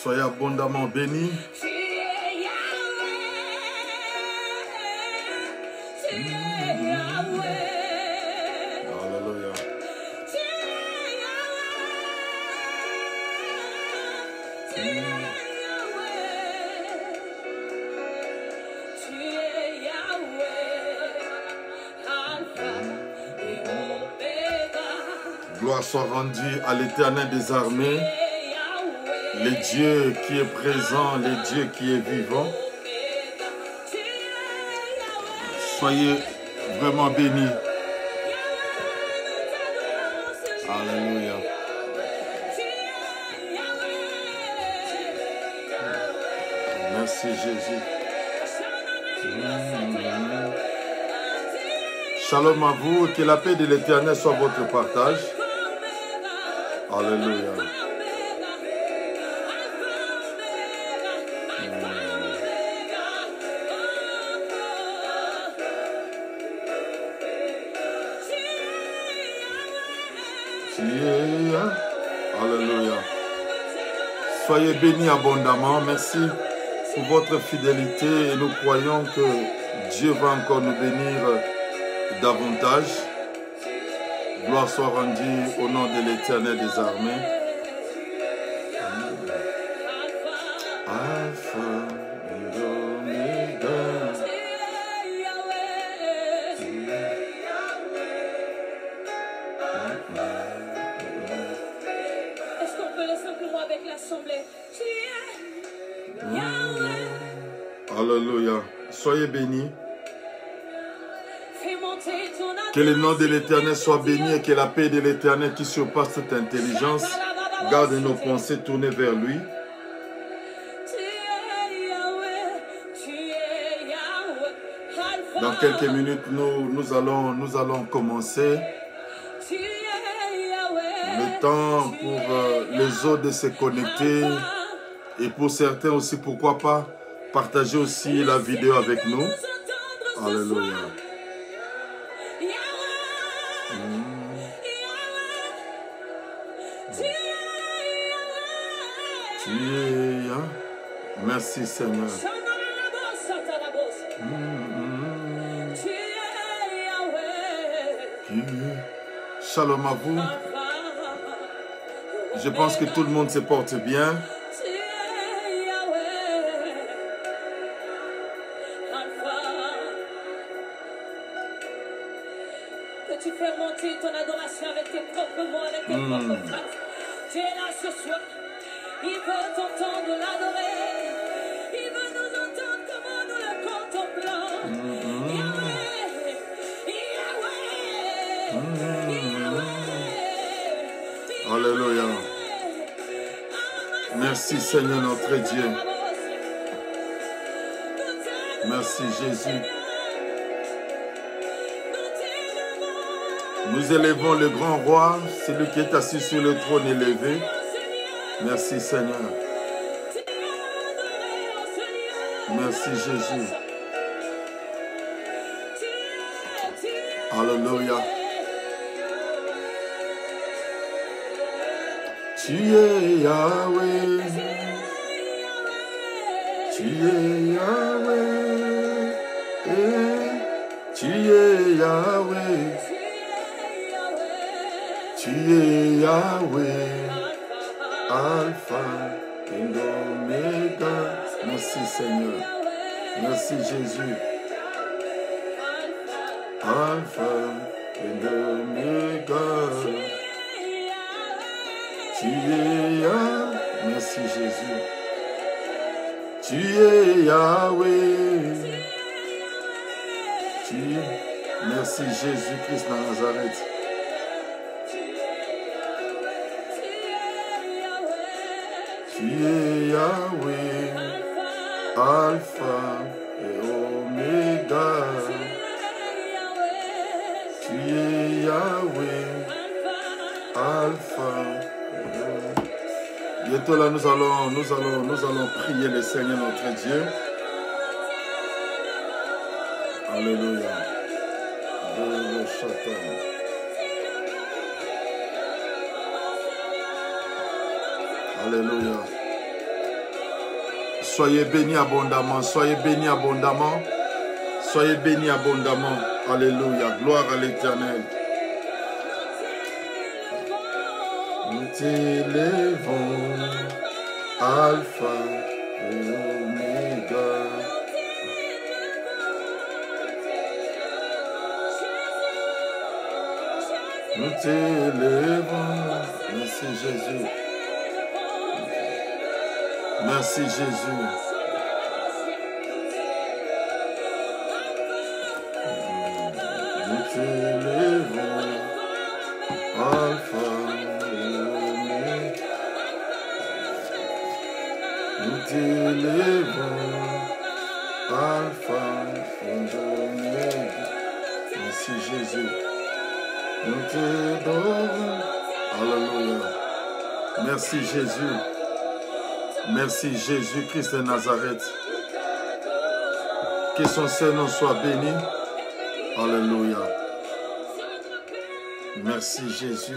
Soyez abondamment bénis. Alléluia. Gloire soit rendue à l'Éternel des armées, le Dieu qui est présent, le Dieu qui est vivant. Soyez vraiment bénis. Alléluia. Merci Jésus. Shalom à vous, que la paix de l'Éternel soit votre partage. Alléluia. Alléluia. Soyez bénis abondamment. Merci pour votre fidélité et nous croyons que Dieu va encore nous bénir davantage. Gloire soit rendue au nom de l'Éternel des armées. Alpha et Omega. Est-ce qu'on peut le simplement avec l'assemblée? Alléluia. Soyez bénis. Que le nom de l'Éternel soit béni et que la paix de l'Éternel qui surpasse toute intelligence garde nos pensées tournées vers lui. Dans quelques minutes, nous allons commencer. Le temps pour les autres de se connecter et pour certains aussi, pourquoi pas, partager aussi la vidéo avec nous. Alléluia. Merci Seigneur. Shalom à vous. Je pense que tout le monde se porte bien. Peux-tu faire monter ton adoration avec tes propres mots, avec tes propres phrases? Tu es là ce soir. Il veut t'entendre l'adorer. Il veut nous entendre comment nous le contemplons. Alléluia. Merci Seigneur notre Dieu. Merci Jésus. Nous élevons le grand roi, celui qui est assis sur le trône élevé. Merci Seigneur. Merci Jésus. Alléluia. Tu es Yahweh. Tu es Yahweh. Tu es Yahweh. Tu es Yahweh. Alpha et Omega. Merci Seigneur. Merci Jésus. Alpha et Omega. Tu es Yahweh. Merci Jésus. Tu es Yahweh. Merci Jésus-Christ de Nazareth. Tu es Yahweh, Alpha et Omega. Tu es Yahweh, Alpha et Omega. Bientôt là, nous allons prier le Seigneur notre Dieu. Alléluia. Alléluia. Soyez bénis abondamment, soyez bénis abondamment, soyez bénis abondamment. Alléluia, gloire à l'Éternel. Nous t'élèvons, Alpha et Oméga. Nous t'élèvons. Merci Jésus. Merci Jésus. Nous t'élèvons, Alpha et Oméga. Nous t'élèvons, Alpha et Oméga. Merci Jésus. Nous t'adorons. Alléluia. Merci Jésus. Merci Jésus-Christ de Nazareth. Que son Seigneur soit béni. Alléluia. Merci Jésus.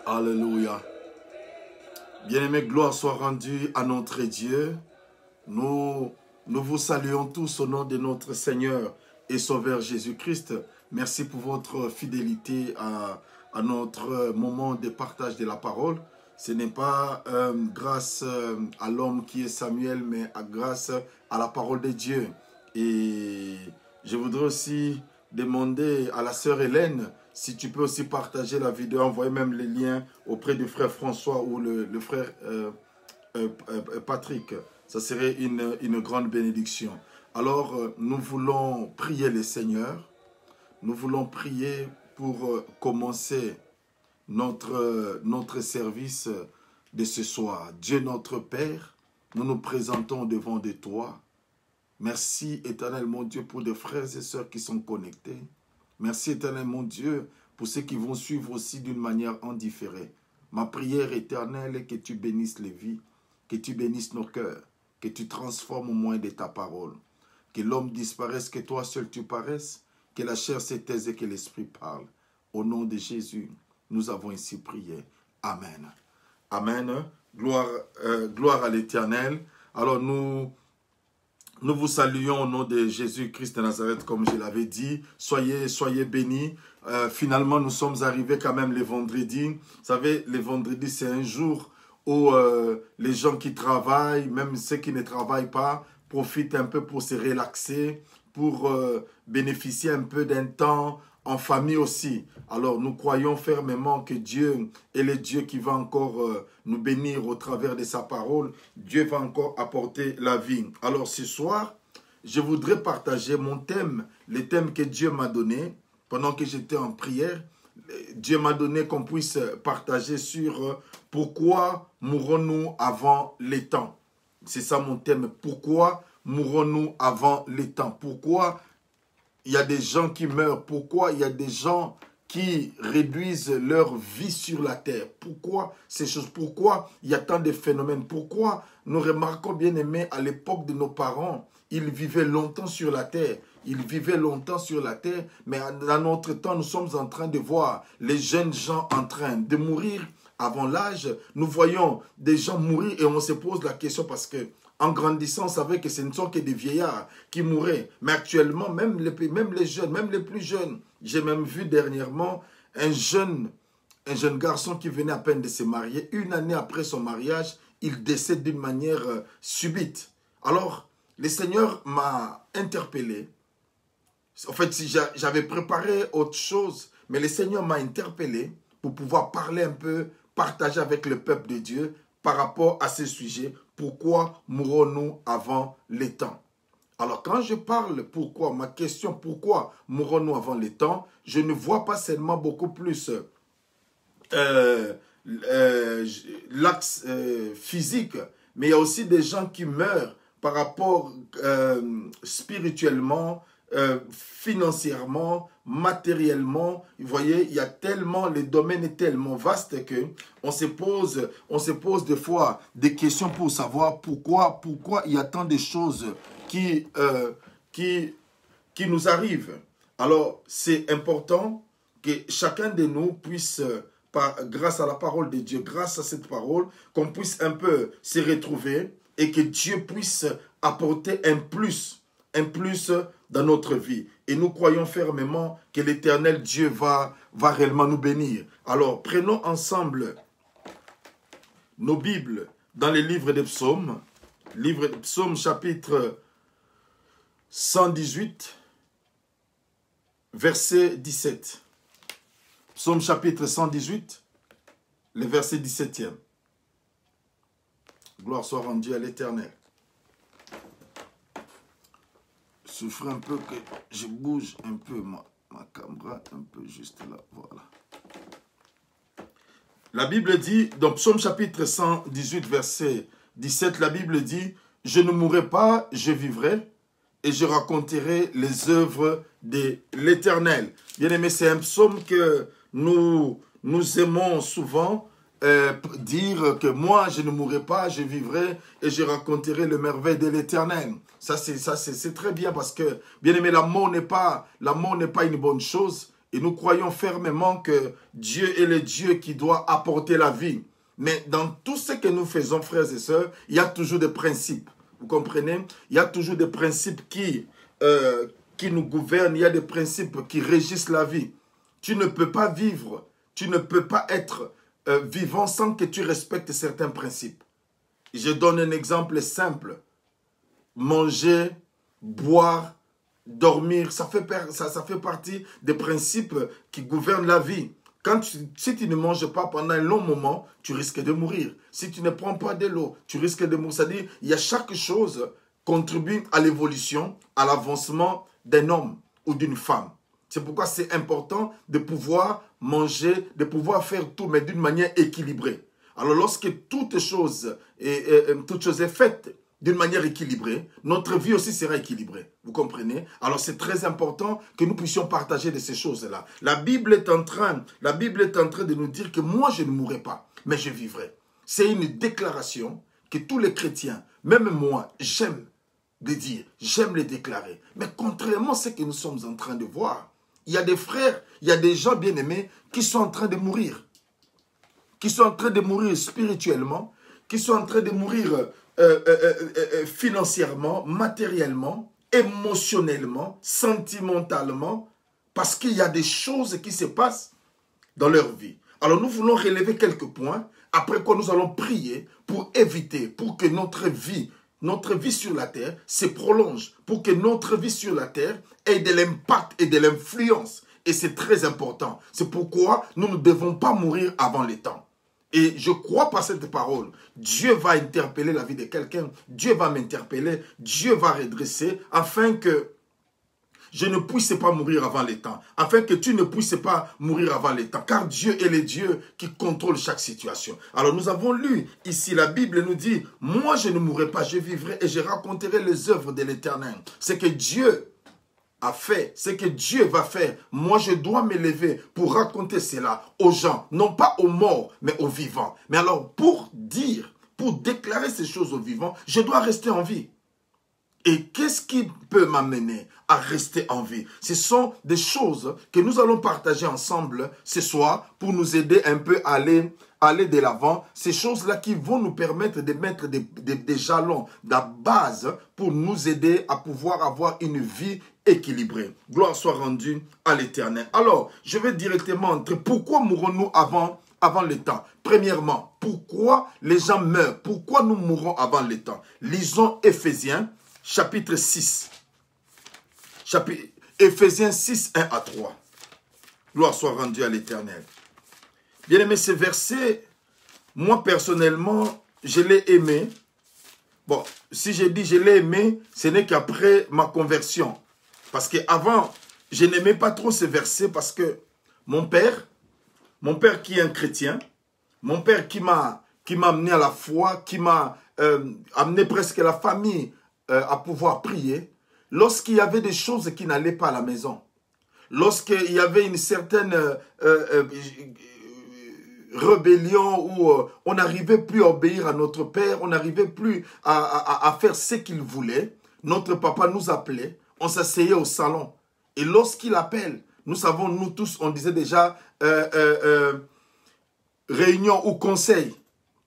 Alléluia. Bien-aimés, gloire soit rendue à notre Dieu. Nous vous saluons tous au nom de notre Seigneur et Sauveur Jésus-Christ. Merci pour votre fidélité à notre moment de partage de la parole. Ce n'est pas grâce à l'homme qui est Samuel, mais grâce à la parole de Dieu. Et je voudrais aussi demander à la sœur Hélène, si tu peux aussi partager la vidéo, envoyer même les liens auprès du frère François ou le frère Patrick. Ça serait une grande bénédiction. Alors, nous voulons prier le Seigneur. Nous voulons prier pour commencer notre service de ce soir. Dieu notre Père, nous nous présentons devant de toi. Merci éternel mon Dieu pour des frères et sœurs qui sont connectés. Merci éternel mon Dieu pour ceux qui vont suivre aussi d'une manière indifférée. Ma prière éternelle est que tu bénisses les vies, que tu bénisses nos cœurs, que tu transformes au moins de ta parole. Que l'homme disparaisse, que toi seul tu paraisses, que la chair se taise et que l'esprit parle. Au nom de Jésus, nous avons ainsi prié. Amen. Amen. Gloire à l'Éternel. Alors nous vous saluons au nom de Jésus-Christ de Nazareth, comme je l'avais dit. Soyez bénis. Finalement, nous sommes arrivés quand même le vendredi. Vous savez, le vendredi, c'est un jour où les gens qui travaillent, même ceux qui ne travaillent pas, profitent un peu pour se relaxer, pour bénéficier un peu d'un temps en famille aussi. Alors nous croyons fermement que Dieu est le Dieu qui va encore nous bénir au travers de sa parole. Dieu va encore apporter la vie. Alors ce soir, je voudrais partager mon thème, le thème que Dieu m'a donné pendant que j'étais en prière. Dieu m'a donné qu'on puisse partager sur pourquoi mourons-nous avant les temps. C'est ça mon thème. Pourquoi mourons-nous avant les temps? Pourquoi il y a des gens qui meurent? Pourquoi il y a des gens qui réduisent leur vie sur la terre? Pourquoi ces choses? Pourquoi il y a tant de phénomènes? Pourquoi nous remarquons, bien aimés, à l'époque de nos parents, ils vivaient longtemps sur la terre. Ils vivaient longtemps sur la terre, mais dans notre temps, nous sommes en train de voir les jeunes gens en train de mourir avant l'âge. Nous voyons des gens mourir et on se pose la question parce que en grandissant, on savait que ce ne sont que des vieillards qui mouraient. Mais actuellement, même les jeunes, même les plus jeunes, j'ai même vu dernièrement un jeune garçon qui venait à peine de se marier. Une année après son mariage, il décède d'une manière subite. Alors, le Seigneur m'a interpellé. En fait, si j'avais préparé autre chose, mais le Seigneur m'a interpellé pour pouvoir parler un peu, partager avec le peuple de Dieu par rapport à ce sujet. Pourquoi mourons-nous avant les temps? Alors, quand je parle pourquoi, ma question, pourquoi mourons-nous avant les temps, je ne vois pas seulement beaucoup plus l'axe physique, mais il y a aussi des gens qui meurent par rapport spirituellement, financièrement, matériellement. Vous voyez, il y a tellement, le domaine est tellement vaste que on se pose des fois des questions pour savoir pourquoi il y a tant de choses qui nous arrivent. Alors, c'est important que chacun de nous puisse grâce à la parole de Dieu, grâce à cette parole, qu'on puisse un peu se retrouver et que Dieu puisse apporter un plus dans notre vie. Et nous croyons fermement que l'Éternel Dieu va réellement nous bénir. Alors, prenons ensemble nos Bibles dans les livres des psaumes. Livre des psaumes, chapitre 118, verset 17. Psaume chapitre 118, le verset 17e. Gloire soit rendue à l'Éternel. Je ferai un peu que je bouge un peu ma caméra, un peu juste là, voilà. La Bible dit, dans Psaume chapitre 118, verset 17, la Bible dit, « Je ne mourrai pas, je vivrai, et je raconterai les œuvres de l'Éternel. » Bien aimé, c'est un psaume que nous aimons souvent dire que moi, je ne mourrai pas, je vivrai, et je raconterai les merveilles de l'Éternel. Ça, c'est très bien parce que, bien aimé, la mort n'est pas une bonne chose. Et nous croyons fermement que Dieu est le Dieu qui doit apporter la vie. Mais dans tout ce que nous faisons, frères et sœurs, il y a toujours des principes. Vous comprenez? Il y a toujours des principes qui nous gouvernent. Il y a des principes qui régissent la vie. Tu ne peux pas vivre, tu ne peux pas être vivant sans que tu respectes certains principes. Je donne un exemple simple. Manger, boire, dormir, ça fait partie des principes qui gouvernent la vie. Si tu ne manges pas pendant un long moment, tu risques de mourir. Si tu ne prends pas de l'eau, tu risques de mourir. C'est-à-dire, il y a chaque chose contribue à l'évolution, à l'avancement d'un homme ou d'une femme. C'est pourquoi c'est important de pouvoir manger, de pouvoir faire tout, mais d'une manière équilibrée. Alors, lorsque toute chose est faite d'une manière équilibrée, notre vie aussi sera équilibrée. Vous comprenez? Alors c'est très important que nous puissions partager de ces choses-là. La Bible est en train de nous dire que moi je ne mourrai pas, mais je vivrai. C'est une déclaration que tous les chrétiens, même moi, j'aime de dire, j'aime les déclarer. Mais contrairement à ce que nous sommes en train de voir, il y a des frères, il y a des gens bien-aimés qui sont en train de mourir. Qui sont en train de mourir spirituellement, qui sont en train de mourir financièrement, matériellement, émotionnellement, sentimentalement, parce qu'il y a des choses qui se passent dans leur vie. Alors nous voulons relever quelques points, après quoi nous allons prier pour éviter, pour que notre vie sur la terre se prolonge, pour que notre vie sur la terre ait de l'impact et de l'influence. Et c'est très important. C'est pourquoi nous ne devons pas mourir avant le temps. Et je crois par cette parole, Dieu va interpeller la vie de quelqu'un, Dieu va m'interpeller, Dieu va redresser, afin que je ne puisse pas mourir avant le temps, afin que tu ne puisses pas mourir avant le temps, car Dieu est le Dieu qui contrôle chaque situation. Alors nous avons lu ici, la Bible nous dit, moi je ne mourrai pas, je vivrai et je raconterai les œuvres de l'Éternel. C'est que Dieu a fait, c'est que Dieu va faire. Moi, je dois me lever pour raconter cela aux gens, non pas aux morts, mais aux vivants. Mais alors, pour déclarer ces choses aux vivants, je dois rester en vie. Et qu'est-ce qui peut m'amener à rester en vie? Ce sont des choses que nous allons partager ensemble ce soir pour nous aider un peu à aller de l'avant. Ces choses-là qui vont nous permettre de mettre des jalons, de la base pour nous aider à pouvoir avoir une vie équilibrée. Gloire soit rendue à l'Éternel. Alors, je vais directement entrer. Pourquoi mourrons-nous avant le temps? Premièrement, pourquoi les gens meurent? Pourquoi nous mourons avant le temps? Lisons Éphésiens, chapitre 6. Éphésiens 6, 1 à 3. Gloire soit rendue à l'Éternel. Bien aimé, ce verset, moi personnellement, je l'ai aimé. Bon, si j'ai dit je l'ai aimé, ce n'est qu'après ma conversion. Parce qu'avant, je n'aimais pas trop ce verset parce que mon père qui est un chrétien, mon père qui m'a amené à la foi, qui m'a amené presque la famille à pouvoir prier, lorsqu'il y avait des choses qui n'allaient pas à la maison, lorsqu'il y avait une certaine rébellion où on n'arrivait plus à obéir à notre père, on n'arrivait plus à faire ce qu'il voulait, notre papa nous appelait, on s'asseyait au salon. Et lorsqu'il appelle, nous savons, nous tous, on disait déjà, réunion ou conseil.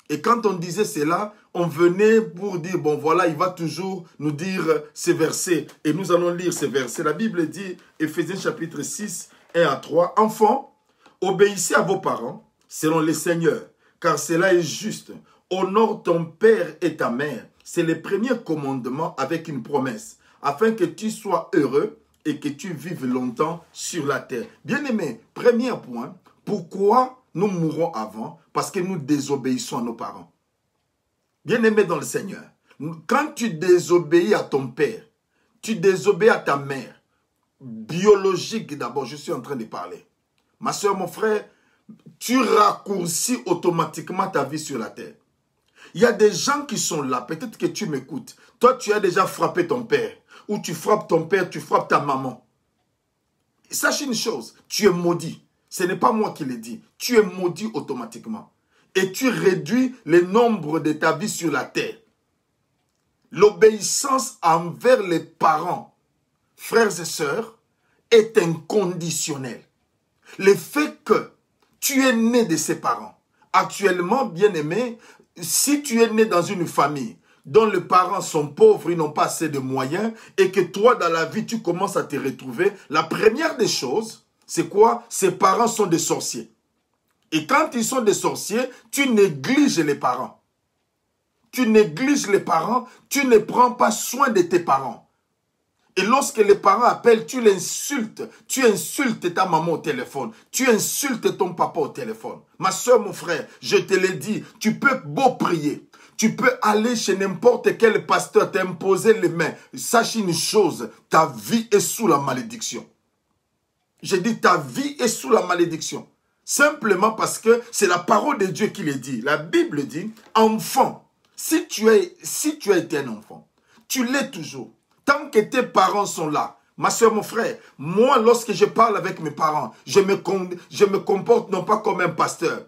Et quand on disait cela, on venait pour dire, bon voilà, il va toujours nous dire ces versets. Et nous allons lire ces versets. La Bible dit, Éphésiens chapitre 6, 1 à 3, « Enfants, obéissez à vos parents, selon le Seigneur, car cela est juste. Honore ton père et ta mère. C'est le premier commandement avec une promesse, afin que tu sois heureux et que tu vives longtemps sur la terre. » Bien-aimés, premier point, pourquoi nous mourrons avant? Parce que nous désobéissons à nos parents. Bien-aimés dans le Seigneur, quand tu désobéis à ton père, tu désobéis à ta mère, biologique d'abord, je suis en train de parler. Ma soeur, mon frère, tu raccourcis automatiquement ta vie sur la terre. Il y a des gens qui sont là, peut-être que tu m'écoutes. Toi, tu as déjà frappé ton père, ou tu frappes ton père, tu frappes ta maman. Sache une chose, tu es maudit. Ce n'est pas moi qui l'ai dit. Tu es maudit automatiquement. Et tu réduis le nombre de ta vie sur la terre. L'obéissance envers les parents, frères et sœurs, est inconditionnelle. Le fait que tu es né de ses parents, actuellement, bien-aimé, si tu es né dans une famille dont les parents sont pauvres, ils n'ont pas assez de moyens, et que toi, dans la vie, tu commences à te retrouver, la première des choses, c'est quoi? Ces parents sont des sorciers. Et quand ils sont des sorciers, tu négliges les parents. Tu négliges les parents, tu ne prends pas soin de tes parents. Et lorsque les parents appellent, tu l'insultes. Tu insultes ta maman au téléphone. Tu insultes ton papa au téléphone. Ma soeur, mon frère, je te l'ai dit, tu peux beau prier. Tu peux aller chez n'importe quel pasteur, t'imposer les mains. Sache une chose, ta vie est sous la malédiction. J'ai dit, ta vie est sous la malédiction. Simplement parce que c'est la parole de Dieu qui le dit. La Bible dit, enfant, si tu as été un enfant, tu l'es toujours. Tant que tes parents sont là, ma soeur, mon frère, moi, lorsque je parle avec mes parents, je me comporte non pas comme un pasteur.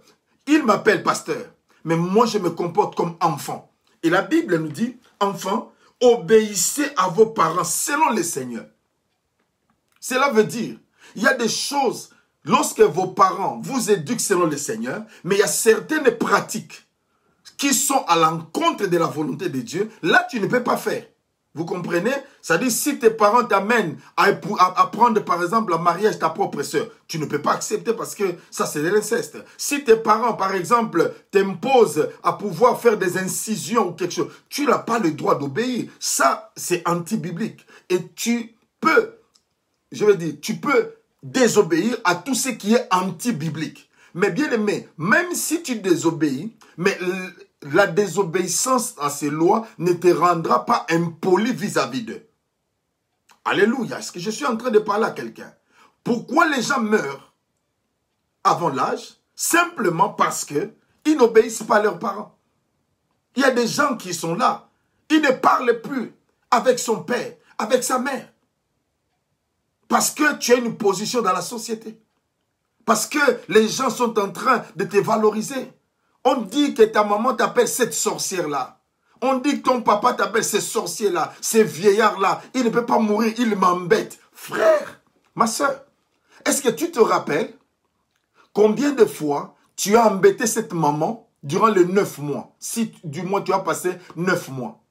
Ils m'appellent pasteur, mais moi, je me comporte comme enfant. Et la Bible nous dit, enfant, obéissez à vos parents selon le Seigneur. Cela veut dire, il y a des choses, lorsque vos parents vous éduquent selon le Seigneur, mais il y a certaines pratiques qui sont à l'encontre de la volonté de Dieu, là, tu ne peux pas faire. Vous comprenez? C'est-à-dire, si tes parents t'amènent à prendre, par exemple, le mariage de ta propre sœur, tu ne peux pas accepter parce que ça, c'est de l'inceste. Si tes parents, par exemple, t'imposent à pouvoir faire des incisions ou quelque chose, tu n'as pas le droit d'obéir. Ça, c'est anti-biblique. Et tu peux, je veux dire, tu peux désobéir à tout ce qui est anti-biblique. Mais bien aimé, même si tu désobéis, mais la désobéissance à ces lois ne te rendra pas impoli vis-à-vis d'eux. Alléluia. Est-ce que je suis en train de parler à quelqu'un? Pourquoi les gens meurent avant l'âge? Simplement parce qu'ils n'obéissent pas à leurs parents. Il y a des gens qui sont là. Ils ne parlent plus avec son père, avec sa mère. Parce que tu as une position dans la société. Parce que les gens sont en train de te valoriser. On dit que ta maman t'appelle cette sorcière-là. On dit que ton papa t'appelle ces sorciers-là, ces vieillards-là. Il ne peut pas mourir, il m'embête. Frère, ma soeur, est-ce que tu te rappelles combien de fois tu as embêté cette maman durant les 9 mois? Si du moins tu as passé 9 mois.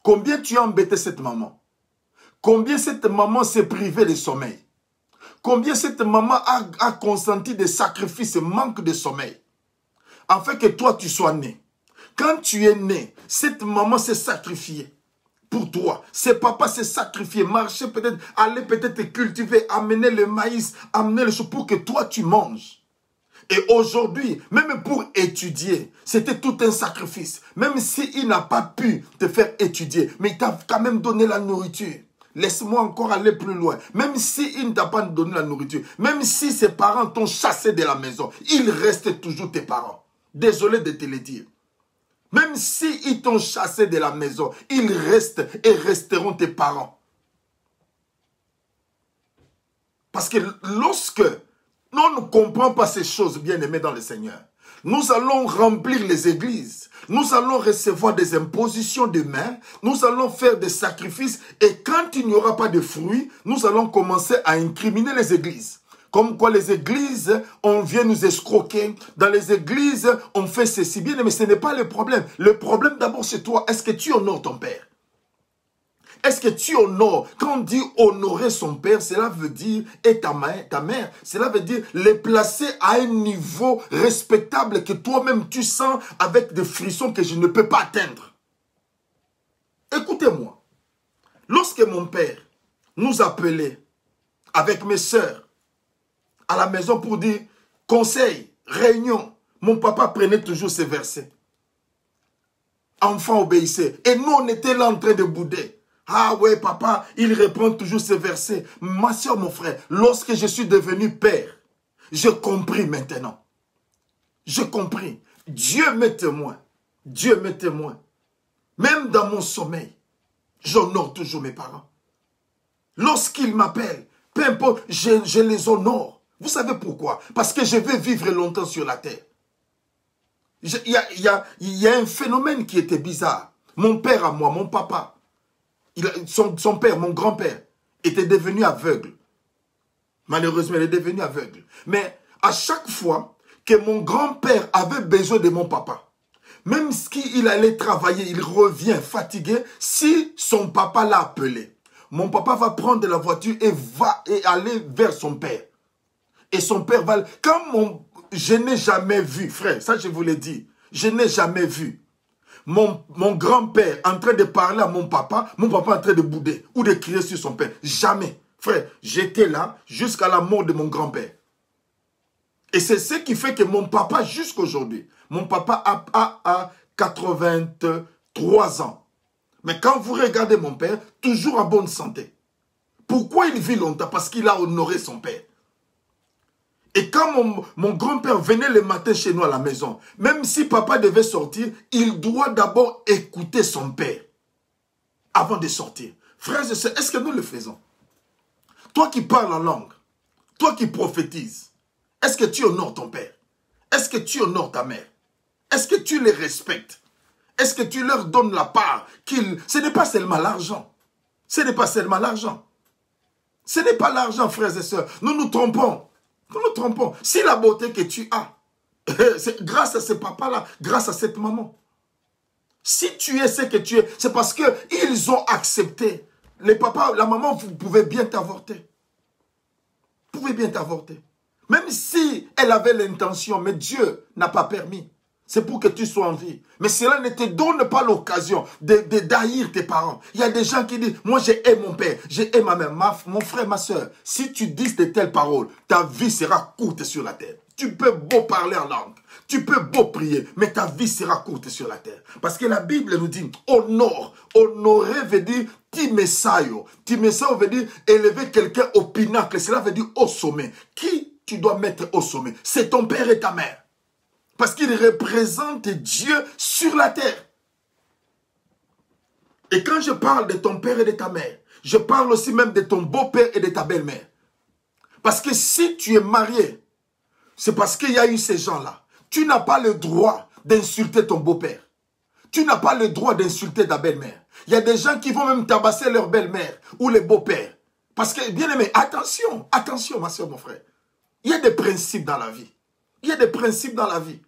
Combien tu as embêté cette maman? Combien cette maman s'est privée de sommeil? Combien cette maman a consenti des sacrifices et manque de sommeil? Afin que toi tu sois né. Quand tu es né, cette maman s'est sacrifiée pour toi. Ce papa s'est sacrifié, marcher peut-être, aller peut-être cultiver, amener le maïs, amener le chou pour que toi tu manges. Et aujourd'hui, même pour étudier, c'était tout un sacrifice. Même s'il n'a pas pu te faire étudier, mais il t'a quand même donné la nourriture. Laisse-moi encore aller plus loin. Même s'il ne t'a pas donné la nourriture, même si ses parents t'ont chassé de la maison, ils restent toujours tes parents. Désolé de te le dire. Même s'ils t'ont chassé de la maison, ils restent et resteront tes parents. Parce que lorsque on ne comprend pas ces choses, bien-aimés dans le Seigneur, nous allons remplir les églises. Nous allons recevoir des impositions de main. Nous allons faire des sacrifices. Et quand il n'y aura pas de fruits, nous allons commencer à incriminer les églises. Comme quoi les églises, on vient nous escroquer. Dans les églises, on fait ceci bien, mais ce n'est pas le problème. Le problème d'abord, c'est toi. Est-ce que tu honores ton père? Est-ce que tu honores? Quand on dit honorer son père, cela veut dire, et ta mère, cela veut dire les placer à un niveau respectable que toi-même tu sens avec des frissons que je ne peux pas atteindre. Écoutez-moi. Lorsque mon père nous appelait avec mes sœurs à la maison pour dire conseil, réunion, mon papa prenait toujours ces versets. Enfant obéissez. Et nous, on était là en train de bouder. Ah ouais, papa, il répond toujours ces versets. Ma soeur, mon frère, lorsque je suis devenu père, j'ai compris maintenant. J'ai compris. Dieu m'est témoin. Dieu m'est témoin. Même dans mon sommeil, j'honore toujours mes parents. Lorsqu'ils m'appellent, peu importe, je les honore. Vous savez pourquoi? Parce que je veux vivre longtemps sur la terre. Il y a un phénomène qui était bizarre. Mon père à moi, mon papa, son père, mon grand-père, était devenu aveugle. Malheureusement, il est devenu aveugle. Mais à chaque fois que mon grand-père avait besoin de mon papa, même s'il allait travailler, il revient fatigué, si son papa l'a appelé, mon papa va prendre la voiture et va aller vers son père. Et son père va... Je n'ai jamais vu, frère, ça je vous l'ai dit, je n'ai jamais vu mon grand-père en train de parler à mon papa en train de bouder ou de crier sur son père. Jamais. Frère, j'étais là jusqu'à la mort de mon grand-père. Et c'est ce qui fait que mon papa, jusqu'aujourd'hui, mon papa a 83 ans. Mais quand vous regardez mon père, toujours en bonne santé. Pourquoi il vit longtemps? Parce qu'il a honoré son père. Et quand mon grand-père venait le matin chez nous à la maison, même si papa devait sortir, il doit d'abord écouter son père avant de sortir. Frères et sœurs, est-ce que nous le faisons? Toi qui parles en langue, toi qui prophétises, est-ce que tu honores ton père? Est-ce que tu honores ta mère? Est-ce que tu les respectes? Est-ce que tu leur donnes la part Ce n'est pas seulement l'argent. Ce n'est pas seulement l'argent. Ce n'est pas l'argent, frères et sœurs. Nous nous trompons. Nous nous trompons. Si la beauté que tu as, c'est grâce à ce papa-là, grâce à cette maman. Si tu es ce que tu es, c'est parce qu'ils ont accepté. Les papas, la maman, vous pouvez bien t'avorter. Vous pouvez bien t'avorter. Même si elle avait l'intention, mais Dieu n'a pas permis. C'est pour que tu sois en vie. Mais cela ne te donne pas l'occasion d'haïr tes parents. Il y a des gens qui disent, moi j'aime mon père, j'aime ma mère, mon frère, ma soeur. Si tu dis de telles paroles, ta vie sera courte sur la terre. Tu peux beau parler en langue, tu peux beau prier, mais ta vie sera courte sur la terre. Parce que la Bible nous dit, honore. Honorer veut dire timesayo. Timesayo veut dire élever quelqu'un au pinacle. Cela veut dire au sommet. Qui tu dois mettre au sommet? C'est ton père et ta mère. Parce qu'il représente Dieu sur la terre. Et quand je parle de ton père et de ta mère, je parle aussi même de ton beau-père et de ta belle-mère. Parce que si tu es marié, c'est parce qu'il y a eu ces gens-là. Tu n'as pas le droit d'insulter ton beau-père. Tu n'as pas le droit d'insulter ta belle-mère. Il y a des gens qui vont même tabasser leur belle-mère ou les beaux-pères. Parce que, bien aimé, attention, attention ma soeur, mon frère. Il y a des principes dans la vie. Il y a des principes dans la vie.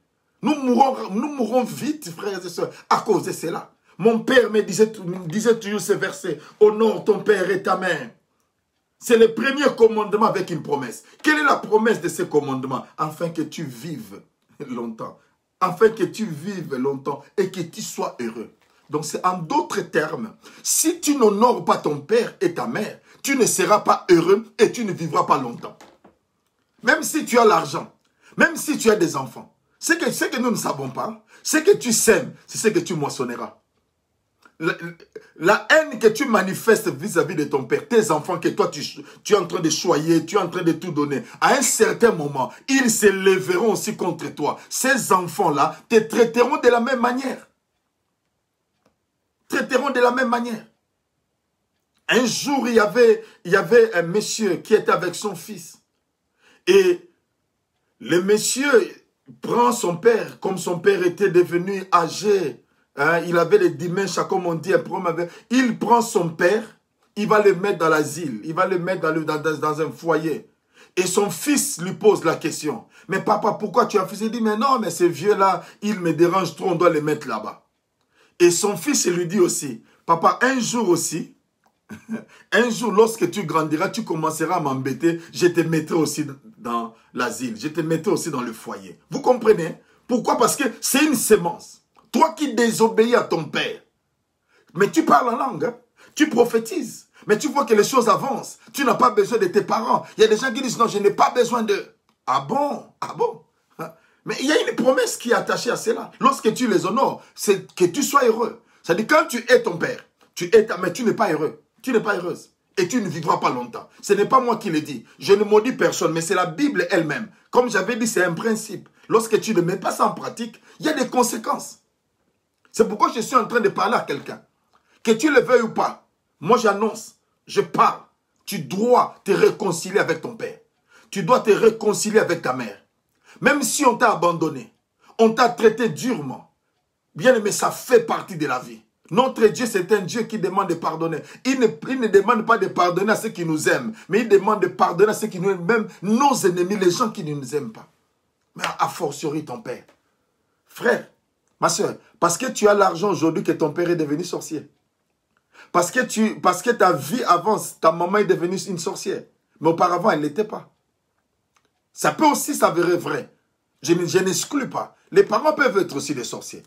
Nous mourrons vite, frères et sœurs, à cause de cela. Mon père me disait toujours ce verset. Honore ton père et ta mère. C'est le premier commandement avec une promesse. Quelle est la promesse de ce commandement? Afin que tu vives longtemps. Afin que tu vives longtemps et que tu sois heureux. Donc c'est en d'autres termes. Si tu n'honores pas ton père et ta mère, tu ne seras pas heureux et tu ne vivras pas longtemps. Même si tu as l'argent. Même si tu as des enfants, ce que nous ne savons pas, ce que tu sèmes, c'est ce que tu moissonneras. La haine que tu manifestes vis-à-vis de ton père, tes enfants que toi tu es en train de choyer, tu es en train de tout donner, à un certain moment, ils se lèveront aussi contre toi. Ces enfants-là te traiteront de la même manière. Traiteront de la même manière. Un jour, il y avait un monsieur qui était avec son fils. Et le monsieur prend son père, comme son père était devenu âgé, hein, il avait les dementia, comme on dit, il prend son père, il va le mettre dans l'asile, il va le mettre dans un foyer. Et son fils lui pose la question. Mais papa, pourquoi tu as fait ça? Il dit, mais non, mais ces vieux-là, ils me dérangent trop, on doit les mettre là-bas. Et son fils lui dit aussi, papa, un jour aussi, un jour, lorsque tu grandiras, tu commenceras à m'embêter, je te mettrai aussi dans l'asile, je te mettrai aussi dans le foyer. Vous comprenez? Pourquoi? Parce que c'est une sémence. Toi qui désobéis à ton père, mais tu parles en langue, hein? Tu prophétises, mais tu vois que les choses avancent. Tu n'as pas besoin de tes parents. Il y a des gens qui disent, non, je n'ai pas besoin d'eux. Ah bon? Ah bon? Mais il y a une promesse qui est attachée à cela. Lorsque tu les honores, c'est que tu sois heureux. C'est-à-dire quand tu es ton père, tu es mais tu n'es pas heureux. Tu n'es pas heureuse. Et tu ne vivras pas longtemps. Ce n'est pas moi qui le dis. Je ne maudis personne, mais c'est la Bible elle-même. Comme j'avais dit, c'est un principe. Lorsque tu ne mets pas ça en pratique, il y a des conséquences. C'est pourquoi je suis en train de parler à quelqu'un. Que tu le veuilles ou pas, moi j'annonce, je parle. Tu dois te réconcilier avec ton père. Tu dois te réconcilier avec ta mère. Même si on t'a abandonné, on t'a traité durement. Bien aimé, ça fait partie de la vie. Notre Dieu, c'est un Dieu qui demande de pardonner. Il ne demande pas de pardonner à ceux qui nous aiment, mais il demande de pardonner à ceux qui nous aiment, même nos ennemis, les gens qui ne nous aiment pas. Mais a fortiori ton père. Frère, ma soeur, parce que tu as l'argent aujourd'hui que ton père est devenu sorcier. Parce que ta vie avance, ta maman est devenue une sorcière. Mais auparavant, elle ne l'était pas. Ça peut aussi s'avérer vrai. Je n'exclus pas. Les parents peuvent être aussi des sorciers.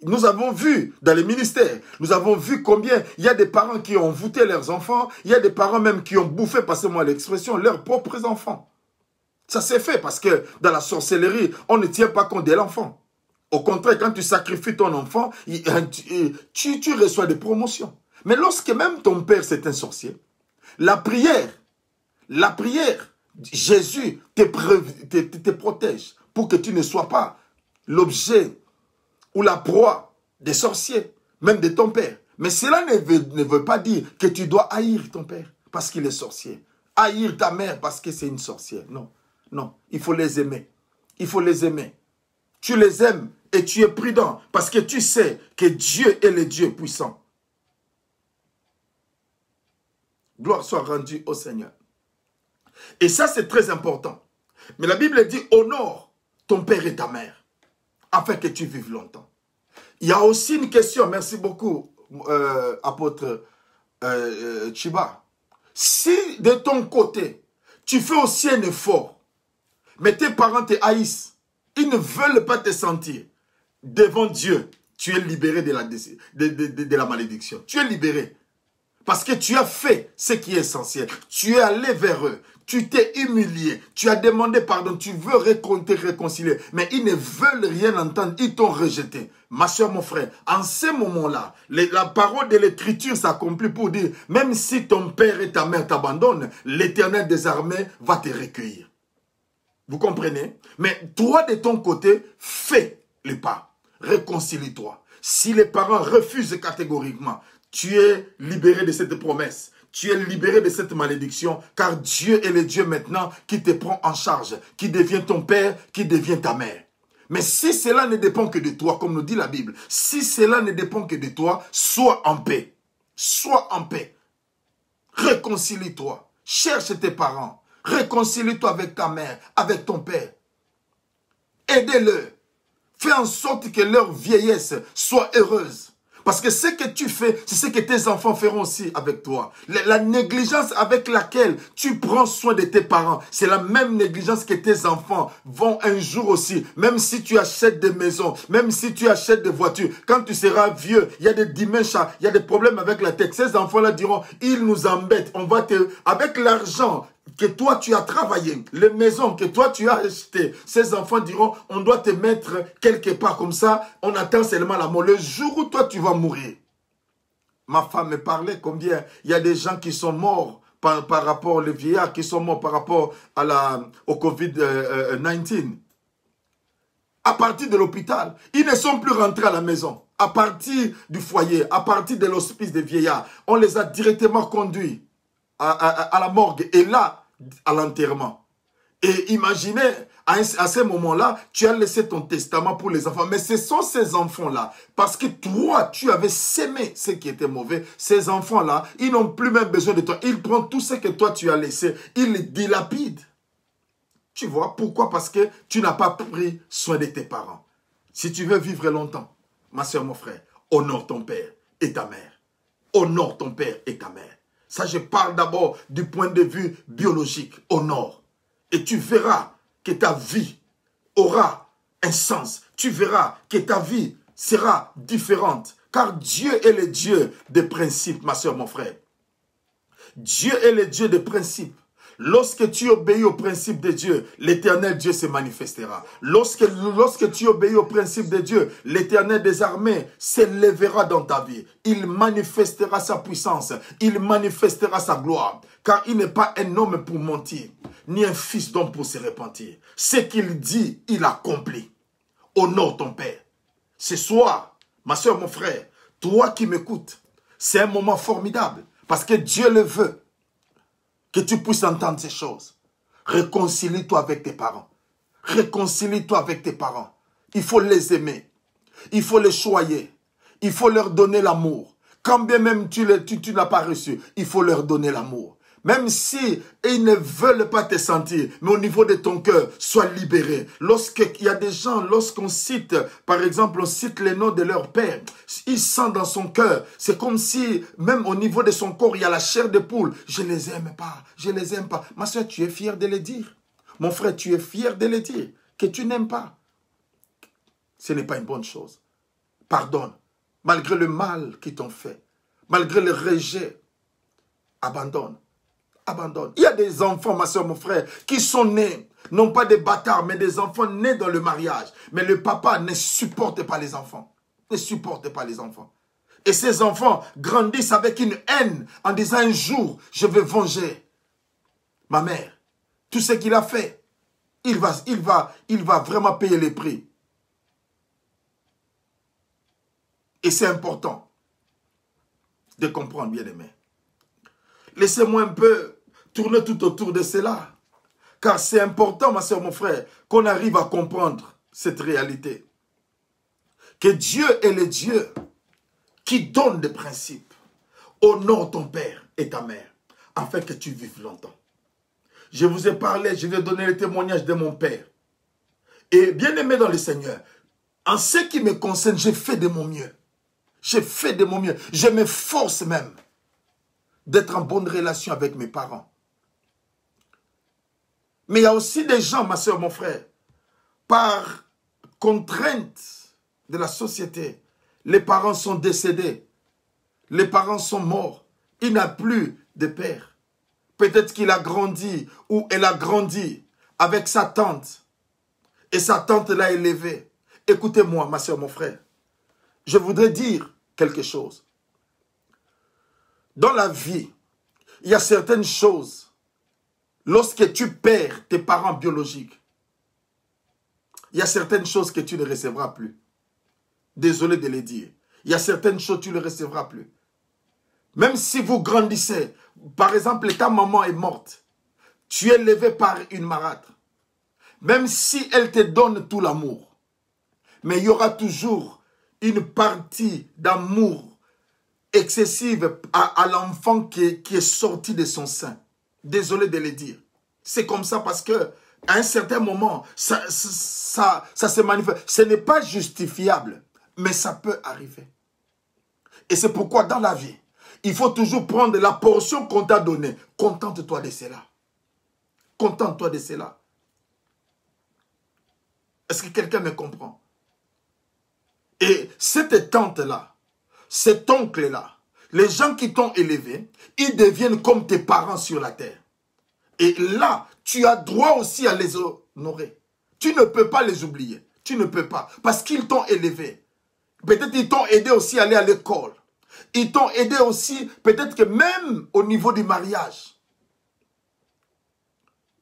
Nous avons vu dans les ministères, nous avons vu combien il y a des parents qui ont voûté leurs enfants, il y a des parents même qui ont bouffé, passez-moi l'expression, leurs propres enfants. Ça s'est fait parce que dans la sorcellerie, on ne tient pas compte de l'enfant. Au contraire, quand tu sacrifies ton enfant, tu reçois des promotions. Mais lorsque même ton père c'est un sorcier, la prière, Jésus te protège pour que tu ne sois pas l'objet ou la proie des sorciers, même de ton père. Mais cela ne veut pas dire que tu dois haïr ton père parce qu'il est sorcier. Haïr ta mère parce que c'est une sorcière. Non, non, il faut les aimer. Il faut les aimer. Tu les aimes et tu es prudent parce que tu sais que Dieu est le Dieu puissant. Gloire soit rendue au Seigneur. Et ça, c'est très important. Mais la Bible dit, honore ton père et ta mère, afin que tu vives longtemps. Il y a aussi une question, merci beaucoup, apôtre Chiba. Si de ton côté, tu fais aussi un effort, mais tes parents te haïssent, ils ne veulent pas te sentir devant Dieu, tu es libéré de la malédiction. Tu es libéré. Parce que tu as fait ce qui est essentiel. Tu es allé vers eux. Tu t'es humilié. Tu as demandé pardon. Tu veux te réconcilier. Mais ils ne veulent rien entendre. Ils t'ont rejeté. Ma soeur, mon frère, en ce moment-là, la parole de l'Écriture s'accomplit pour dire, même si ton père et ta mère t'abandonnent, l'Éternel des armées va te recueillir. Vous comprenez? Mais toi, de ton côté, fais le pas. Réconcilie-toi. Si les parents refusent catégoriquement, tu es libéré de cette promesse. Tu es libéré de cette malédiction, car Dieu est le Dieu maintenant qui te prend en charge, qui devient ton père, qui devient ta mère. Mais si cela ne dépend que de toi, comme nous dit la Bible, si cela ne dépend que de toi, sois en paix. Sois en paix. Réconcilie-toi. Cherche tes parents. Réconcilie-toi avec ta mère, avec ton père. Aidez-le. Fais en sorte que leur vieillesse soit heureuse. Parce que ce que tu fais, c'est ce que tes enfants feront aussi avec toi. La négligence avec laquelle tu prends soin de tes parents, c'est la même négligence que tes enfants vont un jour aussi. Même si tu achètes des maisons, même si tu achètes des voitures, quand tu seras vieux, il y a des dementia, il y a des problèmes avec la tête. Ces enfants-là diront, ils nous embêtent. On va avec l'argent que toi tu as travaillé, les maisons que toi tu as achetées, ces enfants diront, on doit te mettre quelque part comme ça, on attend seulement la mort. Le jour où toi tu vas mourir. Ma femme me parlait combien il y a des gens qui sont morts par rapport, les vieillards qui sont morts par rapport au Covid-19. À partir de l'hôpital, ils ne sont plus rentrés à la maison. À partir du foyer, à partir de l'hospice des vieillards, on les a directement conduits à la morgue et là, à l'enterrement. Et imaginez, à ce moment-là, tu as laissé ton testament pour les enfants. Mais ce sont ces enfants-là, parce que toi, tu avais sémé ce qui était mauvais. Ces enfants-là, ils n'ont plus même besoin de toi. Ils prennent tout ce que toi, tu as laissé. Ils les dilapident. Tu vois, pourquoi? Parce que tu n'as pas pris soin de tes parents. Si tu veux vivre longtemps, ma soeur, mon frère, honore ton père et ta mère. Honore ton père et ta mère. Ça, je parle d'abord du point de vue biologique. Honore. Et tu verras que ta vie aura un sens. Tu verras que ta vie sera différente. Car Dieu est le Dieu des principes, ma soeur, mon frère. Dieu est le Dieu des principes. Lorsque tu obéis au principe de Dieu, l'Éternel Dieu se manifestera. Lorsque tu obéis au principe de Dieu, l'Éternel des armées s'élèvera dans ta vie. Il manifestera sa puissance. Il manifestera sa gloire. Car il n'est pas un homme pour mentir, ni un fils d'homme pour se repentir. Ce qu'il dit, il accomplit. Honore ton Père. Ce soir, ma soeur, mon frère, toi qui m'écoutes, c'est un moment formidable. Parce que Dieu le veut. Que tu puisses entendre ces choses. Réconcilie-toi avec tes parents. Réconcilie-toi avec tes parents. Il faut les aimer. Il faut les choyer. Il faut leur donner l'amour. Quand bien même tu n'as pas reçu, il faut leur donner l'amour. Même si ils ne veulent pas te sentir, mais au niveau de ton cœur, sois libéré. Lorsqu'il y a des gens, lorsqu'on cite, par exemple, on cite les noms de leur père, il sent dans son cœur, c'est comme si, même au niveau de son corps, il y a la chair de poule. Je ne les aime pas, je ne les aime pas. Ma soeur, tu es fier de les dire. Mon frère, tu es fier de les dire, que tu n'aimes pas. Ce n'est pas une bonne chose. Pardonne, malgré le mal qu'ils t'ont fait, malgré le rejet, abandonne. Abandonne. Il y a des enfants, ma soeur, mon frère, qui sont nés, non pas des bâtards, mais des enfants nés dans le mariage. Mais le papa ne supporte pas les enfants. Ne supporte pas les enfants. Et ces enfants grandissent avec une haine en disant un jour, je vais venger ma mère. Tout ce qu'il a fait, il va vraiment payer les prix. Et c'est important de comprendre, bien aimé. Laissez-moi un peu tourner tout autour de cela. Car c'est important, ma soeur, mon frère, qu'on arrive à comprendre cette réalité. Que Dieu est le Dieu qui donne des principes. Honore ton père et ta mère, afin que tu vives longtemps. Je vous ai parlé, je vais donner le témoignage de mon père. Et bien aimé dans le Seigneur, en ce qui me concerne, j'ai fait de mon mieux. J'ai fait de mon mieux. Je m'efforce même d'être en bonne relation avec mes parents. Mais il y a aussi des gens, ma soeur, mon frère, par contrainte de la société, les parents sont décédés, les parents sont morts, il n'a plus de père. Peut-être qu'il a grandi ou elle a grandi avec sa tante et sa tante l'a élevé. Écoutez-moi, ma soeur, mon frère, je voudrais dire quelque chose. Dans la vie, il y a certaines choses. Lorsque tu perds tes parents biologiques, il y a certaines choses que tu ne recevras plus. Désolé de le dire. Il y a certaines choses que tu ne recevras plus. Même si vous grandissez, par exemple, ta maman est morte, tu es élevé par une marâtre. Même si elle te donne tout l'amour, mais il y aura toujours une partie d'amour excessive à l'enfant qui est sorti de son sein. Désolé de le dire. C'est comme ça parce que à un certain moment, ça se manifeste. Ce n'est pas justifiable, mais ça peut arriver. Et c'est pourquoi dans la vie, il faut toujours prendre la portion qu'on t'a donnée. Contente-toi de cela. Contente-toi de cela. Est-ce que quelqu'un me comprend? Et cette tante-là, cet oncle-là, les gens qui t'ont élevé, ils deviennent comme tes parents sur la terre. Et là, tu as droit aussi à les honorer. Tu ne peux pas les oublier. Tu ne peux pas. Parce qu'ils t'ont élevé. Peut-être qu'ils t'ont aidé aussi à aller à l'école. Ils t'ont aidé aussi, peut-être que même au niveau du mariage.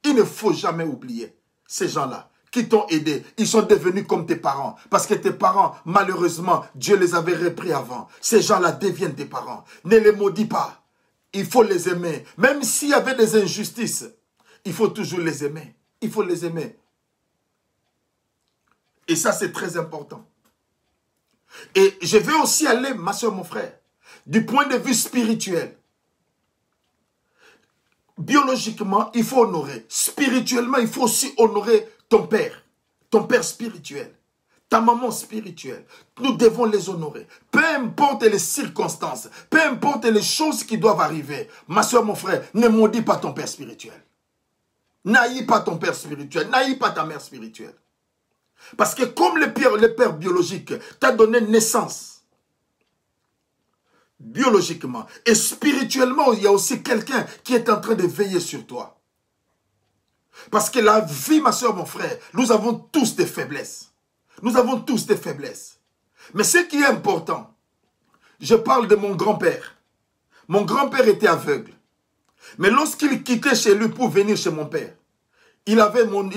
Il ne faut jamais oublier ces gens-là qui t'ont aidé. Ils sont devenus comme tes parents. Parce que tes parents, malheureusement, Dieu les avait repris avant. Ces gens-là deviennent tes parents. Ne les maudis pas. Il faut les aimer. Même s'il y avait des injustices, il faut toujours les aimer. Il faut les aimer. Et ça, c'est très important. Et je vais aussi aller, ma soeur, mon frère, du point de vue spirituel. biologiquement, il faut honorer. Spirituellement, il faut aussi honorer ton père spirituel, ta maman spirituelle. Nous devons les honorer. Peu importe les circonstances, peu importe les choses qui doivent arriver. Ma soeur, mon frère, ne maudis pas ton père spirituel. N'haïs pas ton père spirituel, n'haïs pas ta mère spirituelle. Parce que comme le père biologique t'a donné naissance, biologiquement et spirituellement, il y a aussi quelqu'un qui est en train de veiller sur toi. Parce que la vie, ma soeur, mon frère, nous avons tous des faiblesses. Nous avons tous des faiblesses. Mais ce qui est important, je parle de mon grand-père. Mon grand-père était aveugle. Mais lorsqu'il quittait chez lui pour venir chez mon père, il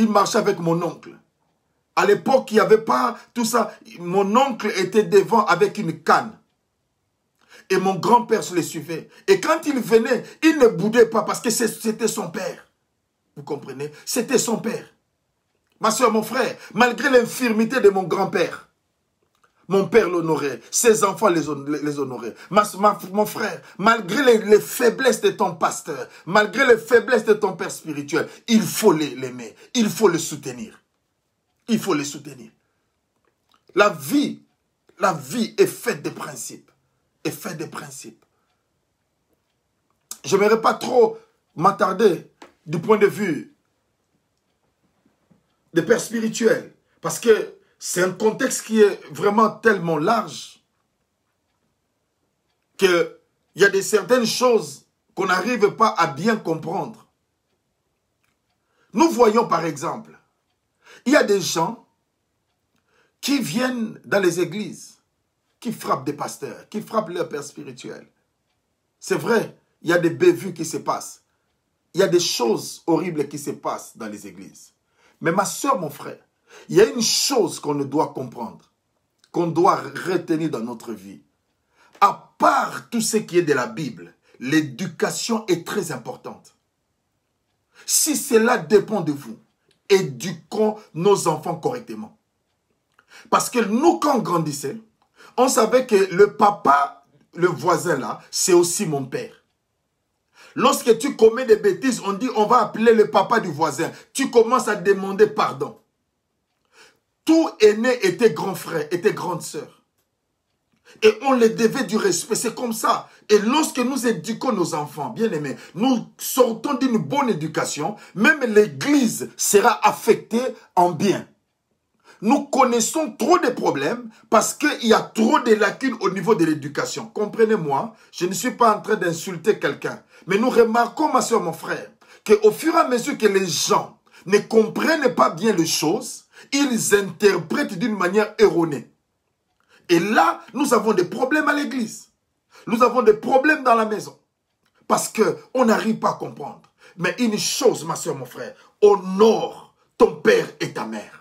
marchait avec mon oncle. À l'époque, il n'y avait pas tout ça. Mon oncle était devant avec une canne. Et mon grand-père se les suivait. Et quand il venait, il ne boudait pas parce que c'était son père. Vous comprenez? C'était son père. Ma soeur, mon frère, malgré l'infirmité de mon grand-père, mon père l'honorait, ses enfants les honoraient. Mon frère, malgré les faiblesses de ton pasteur, malgré les faiblesses de ton père spirituel, il faut l'aimer, il faut le soutenir. Il faut le soutenir. La vie est faite de principes. Est faite de principes. Je n'aimerais pas trop m'attarder du point de vue des pères spirituels, parce que c'est un contexte qui est vraiment tellement large qu'il y a certaines choses qu'on n'arrive pas à bien comprendre. Nous voyons par exemple, il y a des gens qui viennent dans les églises, qui frappent des pasteurs, qui frappent leurs pères spirituels. C'est vrai, il y a des bévues qui se passent. Il y a des choses horribles qui se passent dans les églises. Mais ma soeur, mon frère, il y a une chose qu'on doit comprendre, qu'on doit retenir dans notre vie. À part tout ce qui est de la Bible, l'éducation est très importante. Si cela dépend de vous, éduquons nos enfants correctement. Parce que nous, quand on grandissait, on savait que le papa, le voisin là, c'est aussi mon père. Lorsque tu commets des bêtises, on dit on va appeler le papa du voisin. Tu commences à demander pardon. Tout aîné était grand frère, était grande sœur. Et on les devait du respect, c'est comme ça. Et lorsque nous éduquons nos enfants, bien aimés, nous sortons d'une bonne éducation, même l'église sera affectée en bien. Nous connaissons trop de problèmes parce qu'il y a trop de lacunes au niveau de l'éducation. Comprenez-moi, je ne suis pas en train d'insulter quelqu'un. Mais nous remarquons, ma soeur, mon frère, qu'au fur et à mesure que les gens ne comprennent pas bien les choses, ils interprètent d'une manière erronée. Et là, nous avons des problèmes à l'église. Nous avons des problèmes dans la maison. Parce qu'on n'arrive pas à comprendre. Mais une chose, ma soeur, mon frère, honore ton père et ta mère.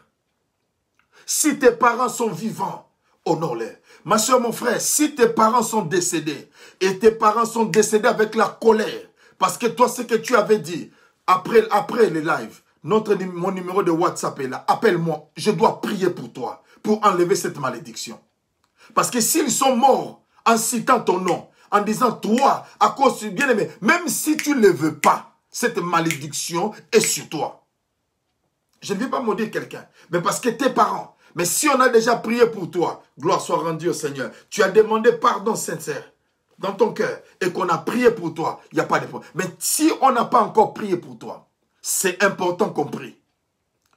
Si tes parents sont vivants, honore-les. Ma soeur, mon frère, si tes parents sont décédés, et tes parents sont décédés avec la colère, parce que toi, ce que tu avais dit, après les lives, mon numéro de WhatsApp est là, appelle-moi, je dois prier pour toi, pour enlever cette malédiction. Parce que s'ils sont morts en citant ton nom, en disant toi, à cause du bien-aimé, même si tu ne le veux pas, cette malédiction est sur toi. Je ne vais pas maudire quelqu'un, mais parce que tes parents, mais si on a déjà prié pour toi, gloire soit rendue au Seigneur, tu as demandé pardon sincère dans ton cœur et qu'on a prié pour toi, il n'y a pas de problème. Mais si on n'a pas encore prié pour toi, c'est important qu'on prie.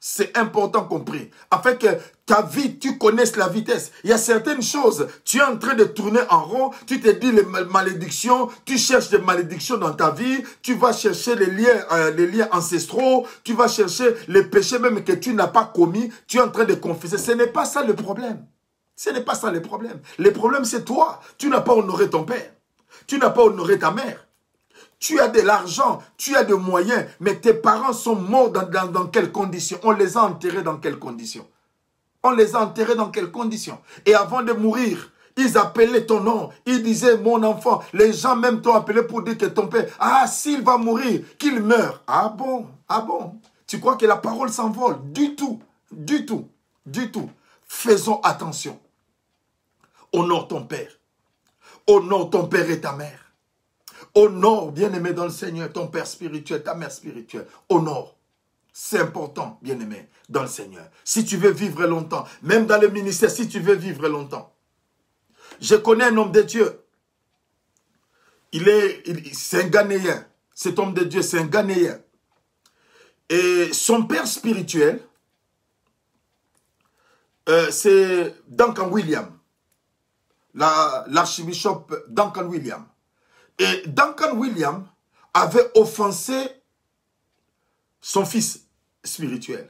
C'est important qu'on prie. Afin que ta vie, tu connaisses la vitesse. Il y a certaines choses, tu es en train de tourner en rond, tu te dis les malédictions, tu cherches des malédictions dans ta vie, tu vas chercher les liens ancestraux, tu vas chercher les péchés même que tu n'as pas commis, tu es en train de confesser. Ce n'est pas ça le problème. Ce n'est pas ça le problème. Le problème, c'est toi. Tu n'as pas honoré ton père. Tu n'as pas honoré ta mère. Tu as de l'argent, tu as des moyens, mais tes parents sont morts dans quelles conditions? On les a enterrés dans quelles conditions? On les a enterrés dans quelles conditions? Et avant de mourir, ils appelaient ton nom. Ils disaient, mon enfant, les gens même t'ont appelé pour dire que ton père, s'il va mourir, qu'il meure. Ah bon? Tu crois que la parole s'envole? Du tout. Faisons attention. Honore ton père. Honore ton père et ta mère. Honore, bien-aimé dans le Seigneur, ton père spirituel, ta mère spirituelle. Honore. C'est important, bien-aimé, dans le Seigneur. Si tu veux vivre longtemps, même dans le ministère, si tu veux vivre longtemps. Je connais un homme de Dieu. C'est un Ghanéen. Cet homme de Dieu, c'est un Ghanéen. Et son père spirituel, c'est Duncan Williams. L'archbishop Duncan Williams. Et Duncan Williams avait offensé son fils spirituel.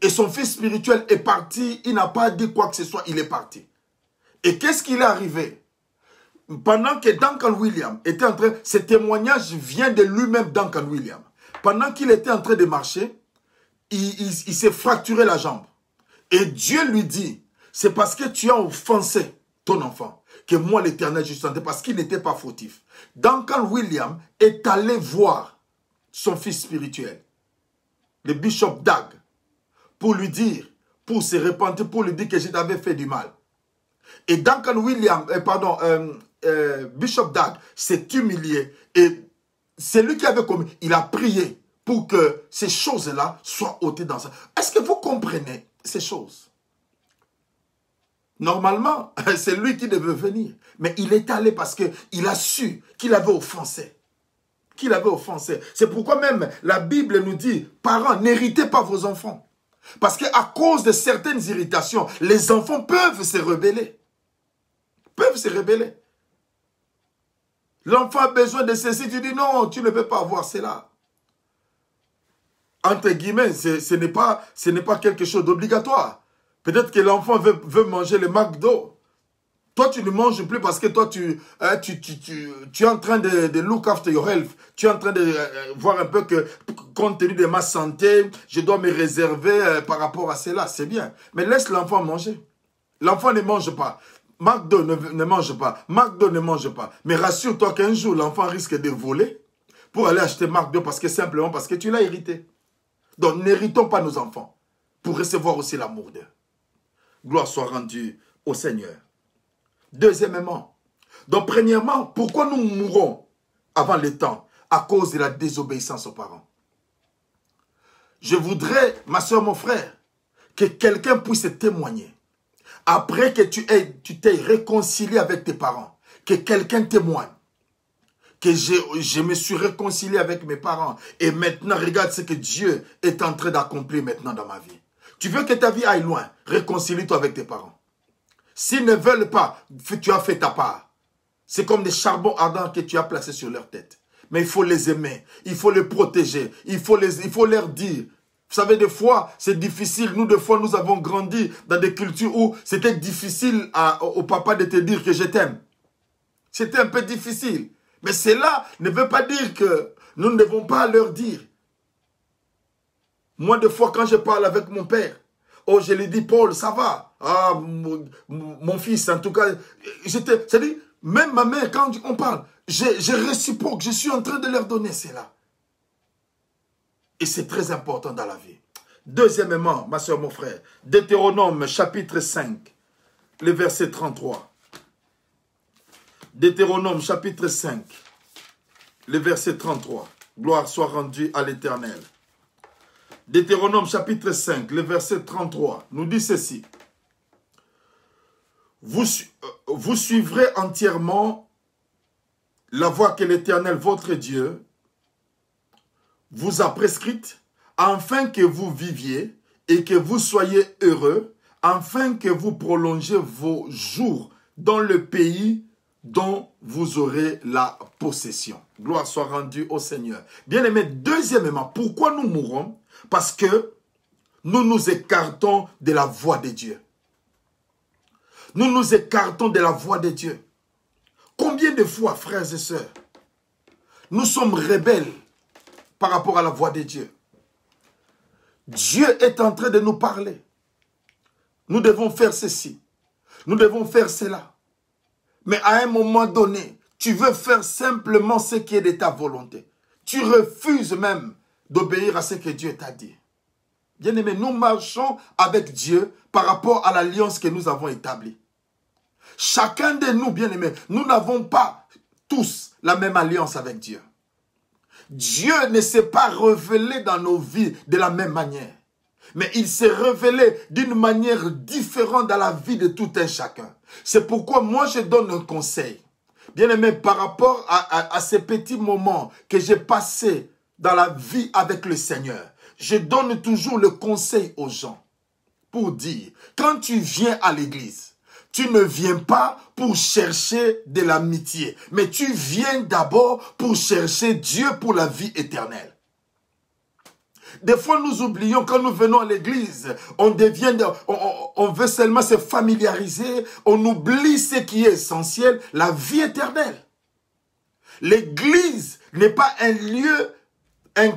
Et son fils spirituel est parti, il n'a pas dit quoi que ce soit, il est parti. Et qu'est-ce qui est arrivé? Pendant que Duncan Williams était en train, ce témoignage vient de lui-même, Duncan Williams. Pendant qu'il était en train de marcher, il s'est fracturé la jambe. Et Dieu lui dit, c'est parce que tu as offensé ton enfant que moi l'Éternel je sentais, parce qu'il n'était pas fautif. Duncan Williams est allé voir son fils spirituel, le bishop Dag, pour lui dire, pour se repentir, pour lui dire que je t'avais fait du mal. Et Duncan Williams, Bishop Dag s'est humilié et c'est lui qui avait commis. Il a prié pour que ces choses-là soient ôtées dans ça. Est-ce que vous comprenez ces choses? Normalement, c'est lui qui devait venir. Mais il est allé parce qu'il a su qu'il avait offensé. Qu'il avait offensé. C'est pourquoi même la Bible nous dit, parents, n'héritez pas vos enfants. Parce qu'à cause de certaines irritations, les enfants peuvent se rebeller. Peuvent se rebeller. L'enfant a besoin de ceci, tu dis non, tu ne peux pas avoir cela. Entre guillemets, ce n'est pas quelque chose d'obligatoire. Peut-être que l'enfant veut manger le McDo. Toi, tu ne manges plus parce que toi, tu es en train de look after your health. Tu es en train de voir un peu que, compte tenu de ma santé, je dois me réserver par rapport à cela. C'est bien. Mais laisse l'enfant manger. L'enfant ne mange pas. McDo ne mange pas. McDo ne mange pas. Mais rassure-toi qu'un jour, l'enfant risque de voler pour aller acheter McDo simplement parce que tu l'as hérité. Donc, n'héritons pas nos enfants pour recevoir aussi l'amour d'eux. Gloire soit rendue au Seigneur. Deuxièmement, donc premièrement, pourquoi nous mourons avant le temps? À cause de la désobéissance aux parents. Je voudrais, ma soeur, mon frère, que quelqu'un puisse témoigner. Après que tu t'es réconcilié avec tes parents, que quelqu'un témoigne, que je me suis réconcilié avec mes parents, et maintenant, regarde ce que Dieu est en train d'accomplir maintenant dans ma vie. Tu veux que ta vie aille loin, réconcilie-toi avec tes parents. S'ils ne veulent pas, tu as fait ta part. C'est comme des charbons ardents que tu as placés sur leur tête. Mais il faut les aimer, il faut les protéger, il faut leur dire. Vous savez, des fois, c'est difficile. Nous, des fois, nous avons grandi dans des cultures où c'était difficile au papa de te dire que je t'aime. C'était un peu difficile. Mais cela ne veut pas dire que nous ne devons pas leur dire. Moi, des fois, quand je parle avec mon père, oh, je lui dis, Paul, ça va. Ah, mon fils, en tout cas, c'est-à-dire, même ma mère, quand on parle, je réciproque, je suis en train de leur donner cela. Et c'est très important dans la vie. Deuxièmement, ma soeur, mon frère, Deutéronome chapitre 5, le verset 33. Deutéronome chapitre 5, le verset 33. Gloire soit rendue à l'Éternel. Deutéronome chapitre 5, le verset 33, nous dit ceci. Vous suivrez entièrement la voie que l'Éternel, votre Dieu, vous a prescrite, afin que vous viviez et que vous soyez heureux, afin que vous prolongiez vos jours dans le pays dont vous aurez la possession. Gloire soit rendue au Seigneur. Bien-aimés, deuxièmement, pourquoi nous mourons? Parce que nous nous écartons de la voie de Dieu. Nous nous écartons de la voie de Dieu. Combien de fois, frères et sœurs, nous sommes rebelles par rapport à la voix de Dieu? Dieu est en train de nous parler. Nous devons faire ceci. Nous devons faire cela. Mais à un moment donné, tu veux faire simplement ce qui est de ta volonté. Tu refuses même d'obéir à ce que Dieu t'a dit. Bien-aimés, nous marchons avec Dieu par rapport à l'alliance que nous avons établie. Chacun de nous, bien-aimés, nous n'avons pas tous la même alliance avec Dieu. Dieu ne s'est pas révélé dans nos vies de la même manière. Mais il s'est révélé d'une manière différente dans la vie de tout un chacun. C'est pourquoi moi je donne un conseil. Bien-aimé, par rapport à ces petits moments que j'ai passés dans la vie avec le Seigneur, je donne toujours le conseil aux gens pour dire, quand tu viens à l'église, tu ne viens pas pour chercher de l'amitié, mais tu viens d'abord pour chercher Dieu pour la vie éternelle. Des fois, nous oublions, quand nous venons à l'église, on veut seulement se familiariser, on oublie ce qui est essentiel, la vie éternelle. L'église n'est pas un lieu, un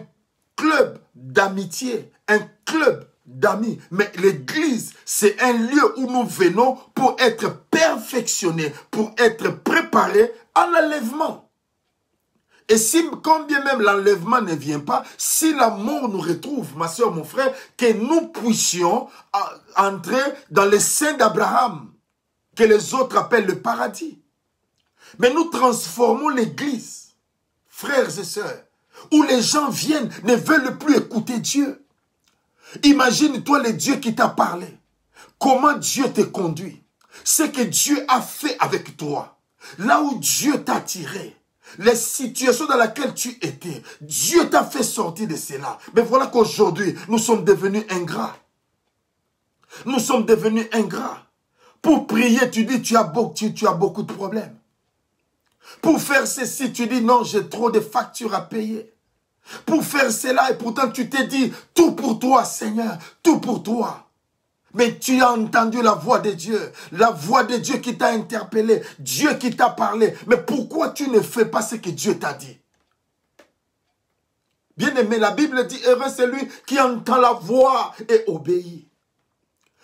club d'amitié, un club d'amis, mais l'église, c'est un lieu où nous venons pour être perfectionnés, pour être préparés à l'enlèvement. Et si, quand bien même l'enlèvement ne vient pas, si la mort nous retrouve, ma soeur, mon frère, que nous puissions entrer dans le sein d'Abraham, que les autres appellent le paradis. Mais nous transformons l'église, frères et sœurs, où les gens viennent, ne veulent plus écouter Dieu. Imagine-toi le Dieu qui t'a parlé. Comment Dieu te conduit. Ce que Dieu a fait avec toi. Là où Dieu t'a tiré. Les situations dans lesquelles tu étais. Dieu t'a fait sortir de cela. Mais voilà qu'aujourd'hui, nous sommes devenus ingrats. Nous sommes devenus ingrats. Pour prier, tu dis tu as beaucoup de problèmes. Pour faire ceci, tu dis non, j'ai trop de factures à payer. Pour faire cela, et pourtant tu t'es dit, tout pour toi Seigneur, tout pour toi. Mais tu as entendu la voix de Dieu qui t'a interpellé, Dieu qui t'a parlé. Mais pourquoi tu ne fais pas ce que Dieu t'a dit? Bien-aimé, la Bible dit, heureux c'est lui qui entend la voix et obéit.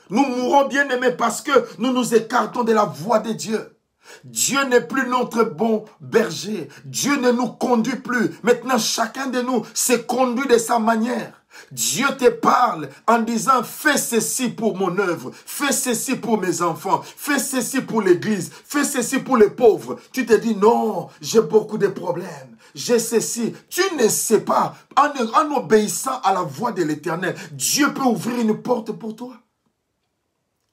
Nous mourrons, bien-aimés, parce que nous nous écartons de la voix de Dieu. Dieu n'est plus notre bon berger. Dieu ne nous conduit plus. Maintenant, chacun de nous se conduit de sa manière. Dieu te parle en disant, fais ceci pour mon œuvre, fais ceci pour mes enfants, fais ceci pour l'église, fais ceci pour les pauvres. Tu te dis, non, j'ai beaucoup de problèmes, j'ai ceci. Tu ne sais pas, en obéissant à la voix de l'Éternel, Dieu peut ouvrir une porte pour toi.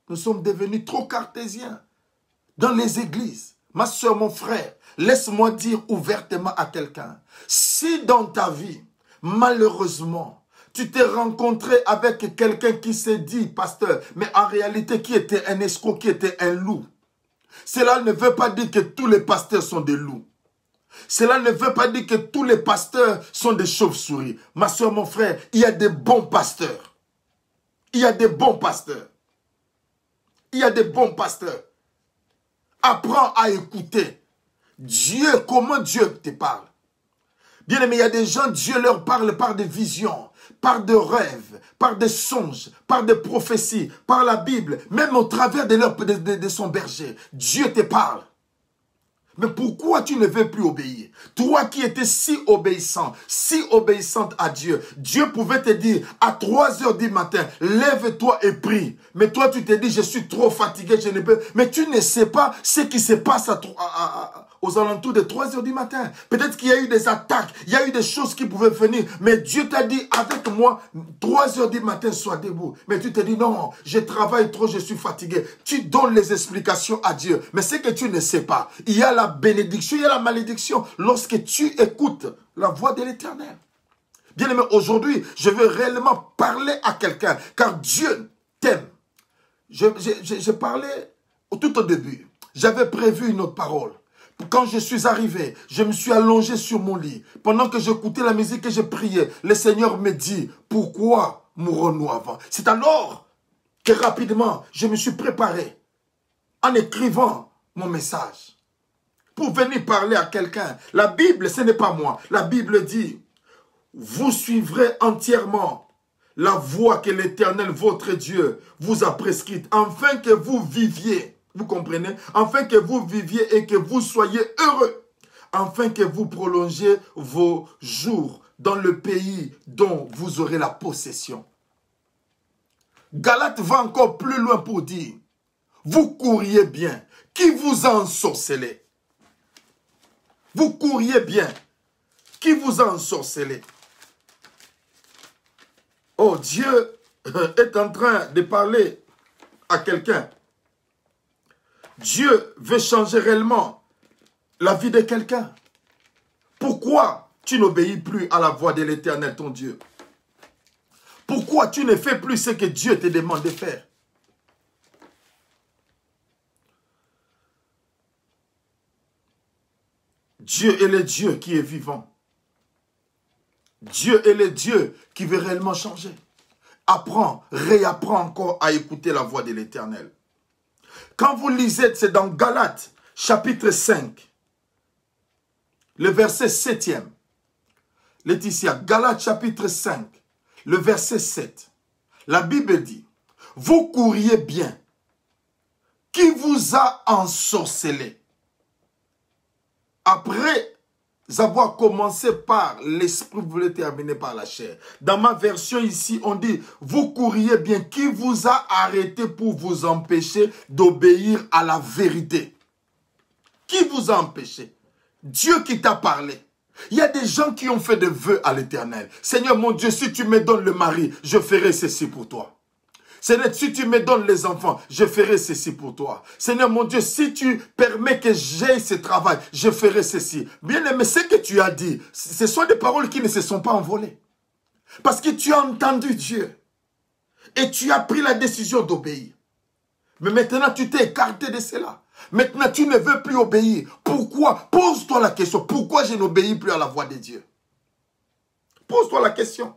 Nous sommes devenus trop cartésiens. Dans les églises, ma soeur, mon frère, laisse-moi dire ouvertement à quelqu'un, si dans ta vie, malheureusement, tu t'es rencontré avec quelqu'un qui s'est dit, pasteur, mais en réalité qui était un escroc, qui était un loup, cela ne veut pas dire que tous les pasteurs sont des loups. Cela ne veut pas dire que tous les pasteurs sont des chauves-souris. Ma soeur, mon frère, il y a des bons pasteurs. Il y a des bons pasteurs. Il y a des bons pasteurs. Apprends à écouter Dieu, comment Dieu te parle. Bien aimé, il y a des gens, Dieu leur parle par des visions, par des rêves, par des songes, par des prophéties, par la Bible, même au travers de son berger. Dieu te parle. Mais pourquoi tu ne veux plus obéir? Toi qui étais si obéissant, si obéissante à Dieu, Dieu pouvait te dire à 3 heures du matin, lève-toi et prie. Mais toi tu te dis, je suis trop fatigué, je ne peux. Mais tu ne sais pas ce qui se passe aux alentours de 3 heures du matin. Peut-être qu'il y a eu des attaques, il y a eu des choses qui pouvaient venir. Mais Dieu t'a dit, avec moi, 3 heures du matin, sois debout. Mais tu te dis, non, je travaille trop, je suis fatigué. Tu donnes les explications à Dieu. Mais ce que tu ne sais pas, il y a la bénédiction, il y a la malédiction lorsque tu écoutes la voix de l'Éternel. Bien aimé, aujourd'hui, je veux réellement parler à quelqu'un, car Dieu t'aime. J'ai parlé tout au début. J'avais prévu une autre parole. Quand je suis arrivé, je me suis allongé sur mon lit. Pendant que j'écoutais la musique et je priais, le Seigneur me dit, pourquoi mourrons-nous avant? C'est alors que rapidement, je me suis préparé en écrivant mon message pour venir parler à quelqu'un. La Bible, ce n'est pas moi. La Bible dit, vous suivrez entièrement la voie que l'Éternel, votre Dieu, vous a prescrite, afin que vous viviez. Vous comprenez? Afin que vous viviez et que vous soyez heureux. Afin que vous prolongiez vos jours dans le pays dont vous aurez la possession. Galate va encore plus loin pour dire, vous courriez bien, qui vous a ensorcelé? Vous couriez bien. Qui vous a ensorcelé? Oh, Dieu est en train de parler à quelqu'un. Dieu veut changer réellement la vie de quelqu'un. Pourquoi tu n'obéis plus à la voix de l'Éternel, ton Dieu? Pourquoi tu ne fais plus ce que Dieu te demande de faire? Dieu est le Dieu qui est vivant. Dieu est le Dieu qui veut réellement changer. Apprends, réapprends encore à écouter la voix de l'Éternel. Quand vous lisez, c'est dans Galates, chapitre 5, le verset 7e. Laetitia, Galates, chapitre 5, le verset 7. La Bible dit, vous couriez bien. Qui vous a ensorcelé? Après avoir commencé par l'esprit, vous voulez terminer par la chair. Dans ma version ici, on dit, vous couriez bien. Qui vous a arrêté pour vous empêcher d'obéir à la vérité? Qui vous a empêché? Dieu qui t'a parlé. Il y a des gens qui ont fait des vœux à l'Éternel. Seigneur mon Dieu, si tu me donnes le mari, je ferai ceci pour toi. Seigneur, si tu me donnes les enfants, je ferai ceci pour toi. Seigneur mon Dieu, si tu permets que j'aie ce travail, je ferai ceci. Bien aimé, ce que tu as dit, ce sont des paroles qui ne se sont pas envolées. Parce que tu as entendu Dieu. Et tu as pris la décision d'obéir. Mais maintenant, tu t'es écarté de cela. Maintenant, tu ne veux plus obéir. Pourquoi? Pose-toi la question. Pourquoi je n'obéis plus à la voix de Dieu? Pose-toi la question.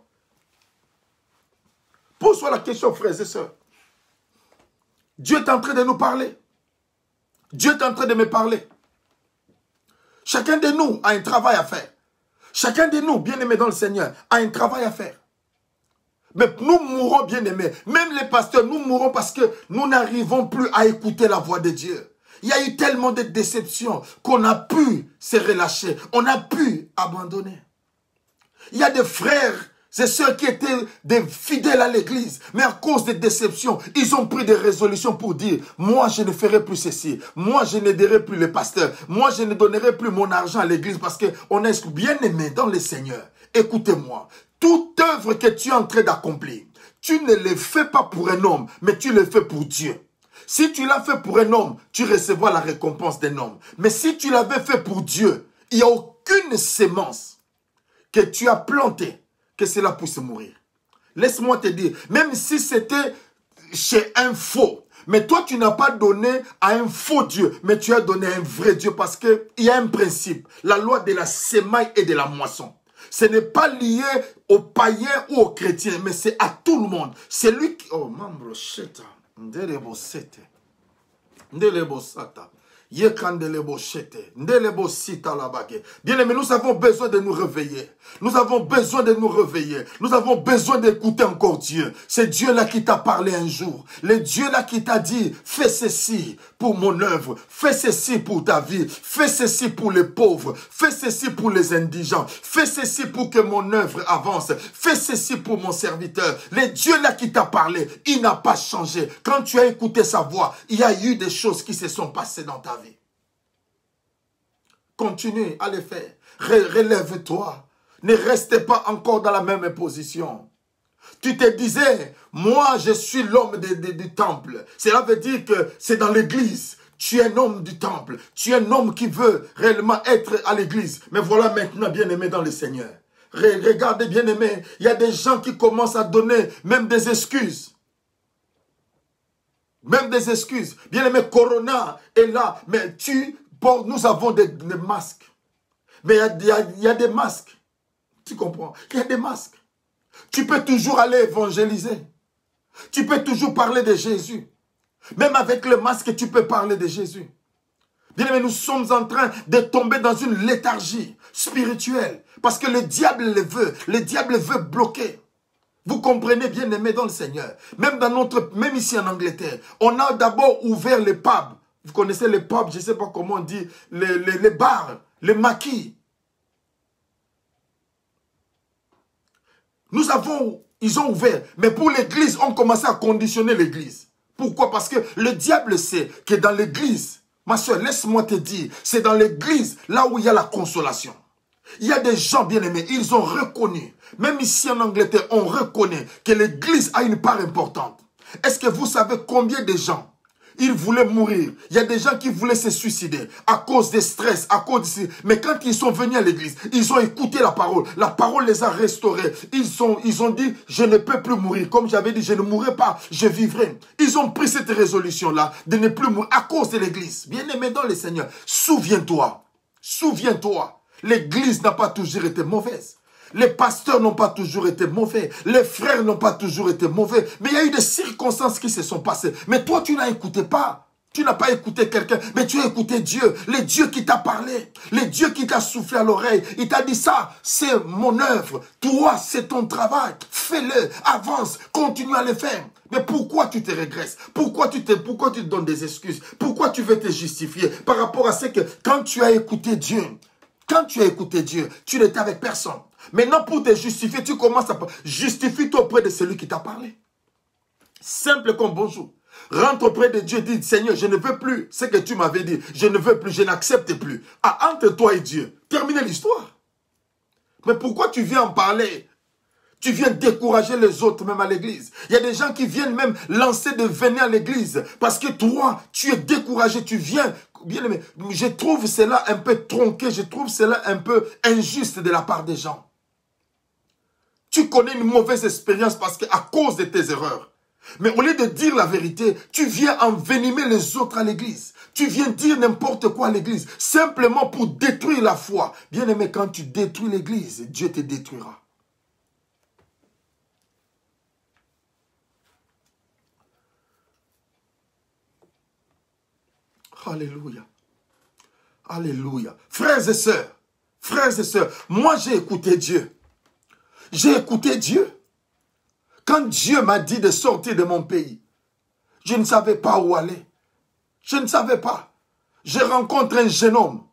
Pose-toi la question, frères et sœurs. Dieu est en train de nous parler. Dieu est en train de me parler. Chacun de nous a un travail à faire. Chacun de nous, bien-aimés dans le Seigneur, a un travail à faire. Mais nous mourrons, bien-aimés. Même les pasteurs, nous mourrons parce que nous n'arrivons plus à écouter la voix de Dieu. Il y a eu tellement de déceptions qu'on a pu se relâcher. On a pu abandonner. Il y a des frères et sœurs qui étaient des fidèles à l'église. Mais à cause des déceptions, ils ont pris des résolutions pour dire, moi je ne ferai plus ceci. Moi je n'aiderai plus les pasteurs. Moi je ne donnerai plus mon argent à l'église parce qu'on est bien aimé dans le Seigneur. Écoutez-moi. Toute œuvre que tu es en train d'accomplir, tu ne le fais pas pour un homme, mais tu le fais pour Dieu. Si tu l'as fait pour un homme, tu recevras la récompense d'un homme. Mais si tu l'avais fait pour Dieu, il n'y a aucune sémence que tu as plantée que cela puisse mourir. Laisse-moi te dire, même si c'était chez un faux, mais toi tu n'as pas donné à un faux Dieu, mais tu as donné à un vrai Dieu parce qu'il y a un principe, la loi de la semaille et de la moisson. Ce n'est pas lié aux païens ou aux chrétiens, mais c'est à tout le monde. C'est lui qui... Oh, membre, cheta. Ndelebo sete. Ndelebo sata. Yekandelebo chete. Ndelebo sita labake. Bien-aimés, nous avons besoin de nous réveiller. Nous avons besoin de nous réveiller. Nous avons besoin d'écouter encore Dieu. C'est Dieu-là qui t'a parlé un jour. Le Dieu-là qui t'a dit, fais ceci pour mon œuvre. Fais ceci pour ta vie. Fais ceci pour les pauvres. Fais ceci pour les indigents. Fais ceci pour que mon œuvre avance. Fais ceci pour mon serviteur. Le Dieu-là qui t'a parlé, il n'a pas changé. Quand tu as écouté sa voix, il y a eu des choses qui se sont passées dans ta vie. Continue à le faire. Relève-toi. Ne restez pas encore dans la même position. Tu te disais, moi je suis l'homme du temple. Cela veut dire que c'est dans l'église. Tu es un homme du temple. Tu es un homme qui veut réellement être à l'église. Mais voilà maintenant, bien-aimé dans le Seigneur. Regardez, bien-aimé, il y a des gens qui commencent à donner même des excuses. Même des excuses. Bien-aimé, Corona est là. Mais nous avons des masques. Mais il y a des masques. Tu comprends? Il y a des masques. Tu peux toujours aller évangéliser. Tu peux toujours parler de Jésus. Même avec le masque, tu peux parler de Jésus. Bien-aimé, nous sommes en train de tomber dans une léthargie spirituelle. Parce que le diable le veut. Le diable veut bloquer. Vous comprenez, bien-aimé dans le Seigneur. Même ici en Angleterre, on a d'abord ouvert les pubs. Vous connaissez les pubs, je ne sais pas comment on dit, les bars, les maquis. Ils ont ouvert. Mais pour l'église, on commençait à conditionner l'église. Pourquoi? Parce que le diable sait que dans l'église, Ma soeur, laisse-moi te dire, c'est dans l'église, là où il y a la consolation. Il y a des gens bien-aimés, ils ont reconnu, même ici en Angleterre, on reconnaît que l'église a une part importante. Est-ce que vous savez combien de gens, ils voulaient mourir? Il y a des gens qui voulaient se suicider à cause des stress, à cause de... Mais quand ils sont venus à l'église, ils ont écouté la parole les a restaurés. Ils ont dit, je ne peux plus mourir. Comme j'avais dit, je ne mourrai pas, je vivrai. Ils ont pris cette résolution-là de ne plus mourir à cause de l'église. Bien-aimé dans le Seigneur, souviens-toi, souviens-toi. L'église n'a pas toujours été mauvaise. Les pasteurs n'ont pas toujours été mauvais. Les frères n'ont pas toujours été mauvais. Mais il y a eu des circonstances qui se sont passées. Mais toi, tu n'as écouté pas. Tu n'as pas écouté quelqu'un, mais tu as écouté Dieu. Le Dieu qui t'a parlé. Le Dieu qui t'a soufflé à l'oreille. Il t'a dit ça, c'est mon œuvre. Toi, c'est ton travail. Fais-le, avance, continue à le faire. Mais pourquoi tu te régresses? Pourquoi tu te donnes des excuses? Pourquoi tu veux te justifier par rapport à ce que quand tu as écouté Dieu, tu n'étais avec personne. Maintenant, pour te justifier, tu commences à justifie-toi auprès de celui qui t'a parlé. Simple comme bonjour. Rentre auprès de Dieu et dis, Seigneur, je ne veux plus ce que tu m'avais dit. Je ne veux plus, je n'accepte plus. Ah, entre toi et Dieu, terminez l'histoire. Mais pourquoi tu viens en parler? Tu viens décourager les autres même à l'église. Il y a des gens qui viennent même lancer de venir à l'église parce que toi, tu es découragé, tu viens. Bien aimé, je trouve cela un peu tronqué, je trouve cela un peu injuste de la part des gens. Tu connais une mauvaise expérience parce qu'à cause de tes erreurs. Mais au lieu de dire la vérité, tu viens envenimer les autres à l'église. Tu viens dire n'importe quoi à l'église, simplement pour détruire la foi. Bien aimé, quand tu détruis l'église, Dieu te détruira. Alléluia. Alléluia. Frères et sœurs, moi j'ai écouté Dieu. J'ai écouté Dieu. Quand Dieu m'a dit de sortir de mon pays, je ne savais pas où aller. Je ne savais pas. Je rencontre un jeune homme.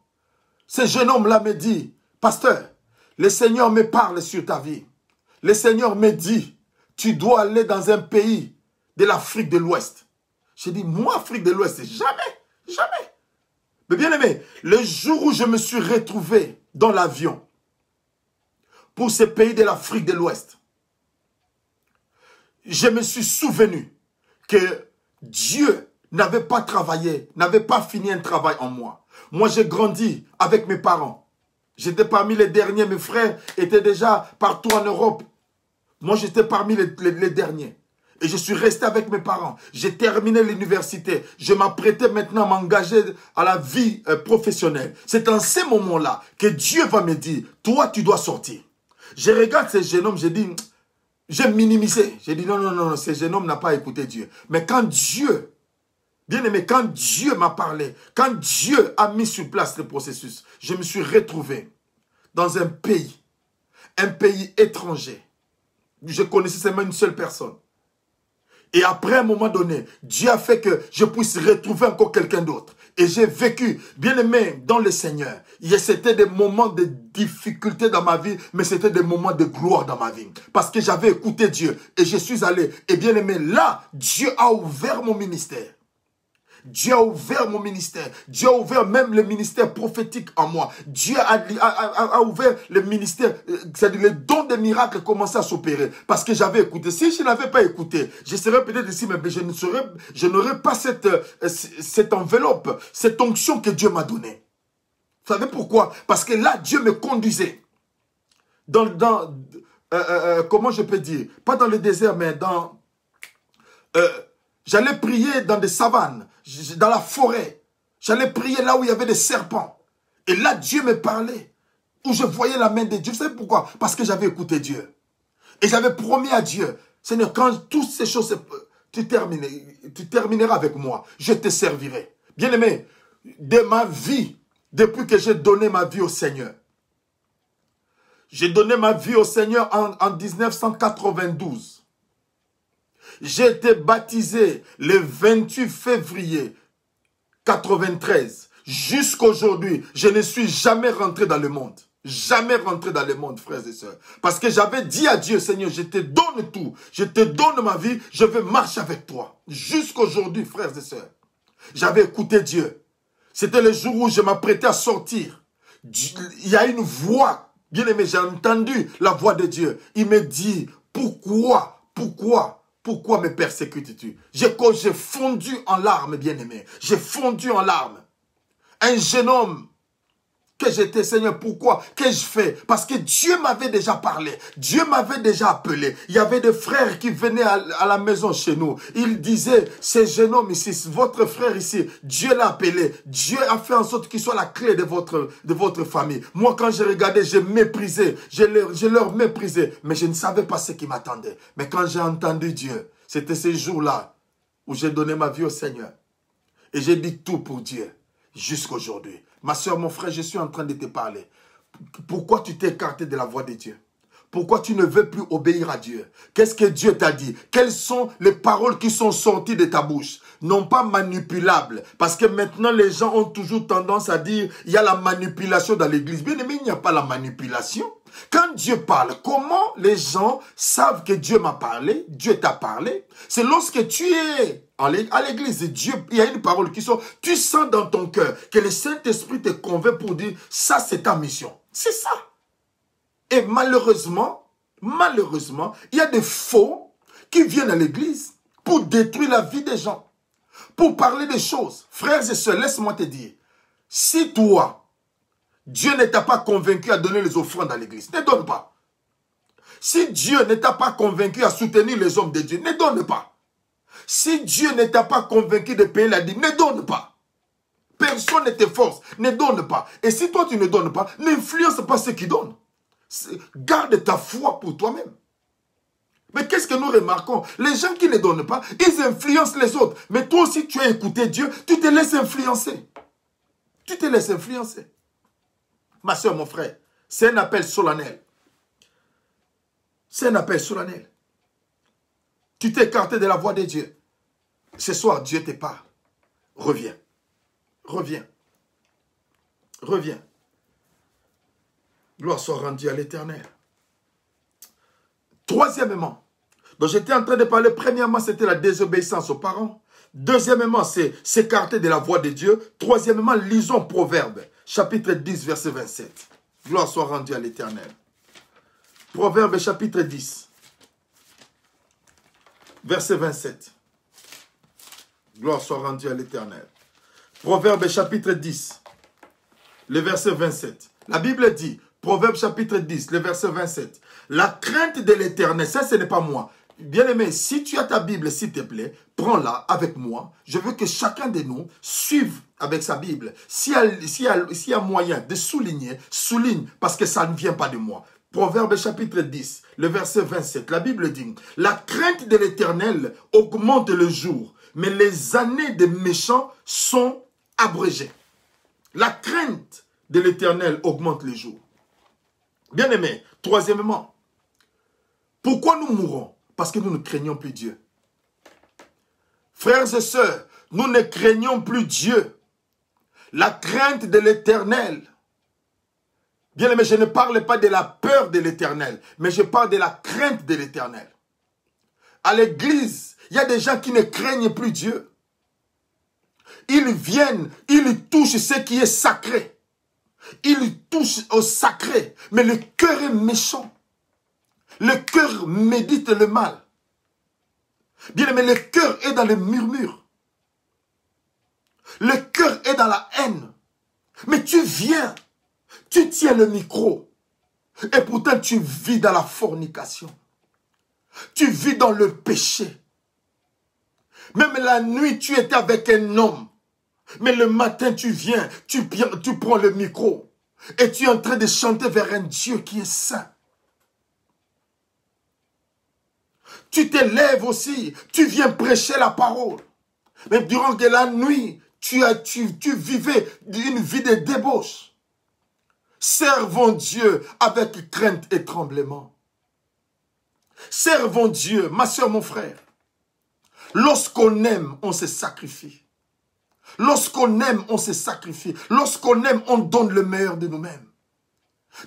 Ce jeune homme-là me dit, pasteur, le Seigneur me parle sur ta vie. Le Seigneur me dit, tu dois aller dans un pays de l'Afrique de l'Ouest. J'ai dit, moi, Afrique de l'Ouest, jamais. Jamais. Mais bien aimé, le jour où je me suis retrouvé dans l'avion pour ce pays de l'Afrique de l'Ouest, je me suis souvenu que Dieu n'avait pas travaillé, n'avait pas fini un travail en moi. Moi, j'ai grandi avec mes parents. J'étais parmi les derniers. Mes frères étaient déjà partout en Europe. Moi, j'étais parmi les derniers. Et je suis resté avec mes parents. J'ai terminé l'université. Je m'apprêtais maintenant à m'engager à la vie professionnelle. C'est en ces moments-là que Dieu va me dire, toi, tu dois sortir. Je regarde ce jeune homme, j'ai dit, j'ai minimisé. J'ai dit, non, ce jeune homme n'a pas écouté Dieu. Mais quand Dieu, bien aimé, quand Dieu m'a parlé, quand Dieu a mis sur place le processus, je me suis retrouvé dans un pays étranger. Je connaissais seulement une seule personne. Et après, à un moment donné, Dieu a fait que je puisse retrouver encore quelqu'un d'autre. Et j'ai vécu, bien aimé, dans le Seigneur. C'était des moments de difficulté dans ma vie, mais c'était des moments de gloire dans ma vie. Parce que j'avais écouté Dieu et je suis allé. Et bien aimé, là, Dieu a ouvert mon ministère. Dieu a ouvert mon ministère. Dieu a ouvert même le ministère prophétique en moi. Dieu a ouvert le ministère, c'est-à-dire le don des miracles commençait à s'opérer. Parce que j'avais écouté. Si je n'avais pas écouté, je serais peut-être ici, mais je n'aurais pas cette enveloppe, cette onction que Dieu m'a donnée. Vous savez pourquoi? Parce que là, Dieu me conduisait. Comment je peux dire? Pas dans le désert, mais dans... j'allais prier dans des savanes, dans la forêt. J'allais prier là où il y avait des serpents. Et là, Dieu me parlait. Où je voyais la main de Dieu. Vous savez pourquoi? Parce que j'avais écouté Dieu. Et j'avais promis à Dieu, Seigneur, quand toutes ces choses, tu termineras avec moi. Je te servirai. Bien aimé, de ma vie, depuis que j'ai donné ma vie au Seigneur. J'ai donné ma vie au Seigneur en 1992. J'ai été baptisé le 28 février 93. Jusqu'aujourd'hui, je ne suis jamais rentré dans le monde. Jamais rentré dans le monde, frères et sœurs. Parce que j'avais dit à Dieu, Seigneur, je te donne tout. Je te donne ma vie, je veux marcher avec toi. Jusqu'aujourd'hui, frères et sœurs. J'avais écouté Dieu. C'était le jour où je m'apprêtais à sortir. Il y a une voix, bien aimé, j'ai entendu la voix de Dieu. Il me dit, pourquoi me persécutes-tu? J'ai fondu en larmes, bien aimé. J'ai fondu en larmes. Un jeune homme que j'étais, Seigneur, pourquoi? Qu'ai-je fait? Parce que Dieu m'avait déjà parlé. Dieu m'avait déjà appelé. Il y avait des frères qui venaient à la maison chez nous. Ils disaient, ce jeune homme ici, votre frère ici, Dieu l'a appelé. Dieu a fait en sorte qu'il soit la clé de votre famille. Moi, quand je regardais, je méprisais. Je leur méprisais. Mais je ne savais pas ce qui m'attendait. Mais quand j'ai entendu Dieu, c'était ces jours-là où j'ai donné ma vie au Seigneur. Et j'ai dit tout pour Dieu. Jusqu'aujourd'hui. Ma soeur, mon frère, je suis en train de te parler. Pourquoi tu t'es écarté de la voix de Dieu? Pourquoi tu ne veux plus obéir à Dieu? Qu'est-ce que Dieu t'a dit? Quelles sont les paroles qui sont sorties de ta bouche? Non pas manipulables. Parce que maintenant, les gens ont toujours tendance à dire il y a la manipulation dans l'église. Bien aimé, il n'y a pas la manipulation. Quand Dieu parle, comment les gens savent que Dieu m'a parlé? Dieu t'a parlé? C'est lorsque tu es à l'église, Dieu, il y a une parole qui sort. Tu sens dans ton cœur que le Saint-Esprit te convainc pour dire ça, c'est ta mission. C'est ça. Et malheureusement, il y a des faux qui viennent à l'église pour détruire la vie des gens, pour parler des choses. Frères et sœurs, laisse-moi te dire, si toi, Dieu ne t'a pas convaincu à donner les offrandes à l'église, ne donne pas. Si Dieu ne t'a pas convaincu à soutenir les hommes de Dieu, ne donne pas. Si Dieu ne t'a pas convaincu de payer la dîme, ne donne pas. Personne ne te force, ne donne pas. Et si toi tu ne donnes pas, n'influence pas ceux qui donnent. Garde ta foi pour toi-même. Mais qu'est-ce que nous remarquons? Les gens qui ne donnent pas, ils influencent les autres. Mais toi aussi, tu as écouté Dieu, tu te laisses influencer. Tu te laisses influencer. Ma soeur, mon frère, c'est un appel solennel. C'est un appel solennel. Tu t'es écarté de la voix de Dieu. Ce soir, Dieu te parle. Reviens. Reviens. Reviens. Gloire soit rendue à l'Éternel. Troisièmement, donc j'étais en train de parler, premièrement, c'était la désobéissance aux parents. Deuxièmement, c'est s'écarter de la voix de Dieu. Troisièmement, lisons Proverbes, chapitre 10, verset 27. Gloire soit rendue à l'Éternel. Proverbes, chapitre 10, verset 27. Gloire soit rendue à l'Éternel. Proverbes, chapitre 10, le verset 27. La Bible dit, Proverbes, chapitre 10, le verset 27. La crainte de l'Éternel, ça ce n'est pas moi. Bien-aimé, si tu as ta Bible, s'il te plaît, prends-la avec moi. Je veux que chacun de nous suive avec sa Bible. S'il y a moyen de souligner, souligne, parce que ça ne vient pas de moi. Proverbe chapitre 10, le verset 27, la Bible dit, « La crainte de l'Éternel augmente le jour, mais les années des méchants sont abrégées. » La crainte de l'Éternel augmente le jour. Bien-aimé, troisièmement, pourquoi nous mourons? Parce que nous ne craignons plus Dieu. Frères et sœurs, nous ne craignons plus Dieu. La crainte de l'Éternel. Bien aimé, je ne parle pas de la peur de l'Éternel, mais je parle de la crainte de l'Éternel. À l'église, il y a des gens qui ne craignent plus Dieu. Ils viennent, ils touchent ce qui est sacré. Ils touchent au sacré, mais le cœur est méchant. Le cœur médite le mal. Bien aimé, le cœur est dans le murmure. Le cœur est dans la haine. Mais tu viens, tu tiens le micro. Et pourtant tu vis dans la fornication. Tu vis dans le péché. Même la nuit, tu étais avec un homme. Mais le matin, tu viens, tu prends le micro. Et tu es en train de chanter vers un Dieu qui est saint. Tu te lèves aussi, tu viens prêcher la parole. Mais durant que la nuit, tu vivais une vie de débauche. Servons Dieu avec crainte et tremblement. Servons Dieu, ma soeur, mon frère. Lorsqu'on aime, on se sacrifie. Lorsqu'on aime, on se sacrifie. Lorsqu'on aime, on donne le meilleur de nous-mêmes.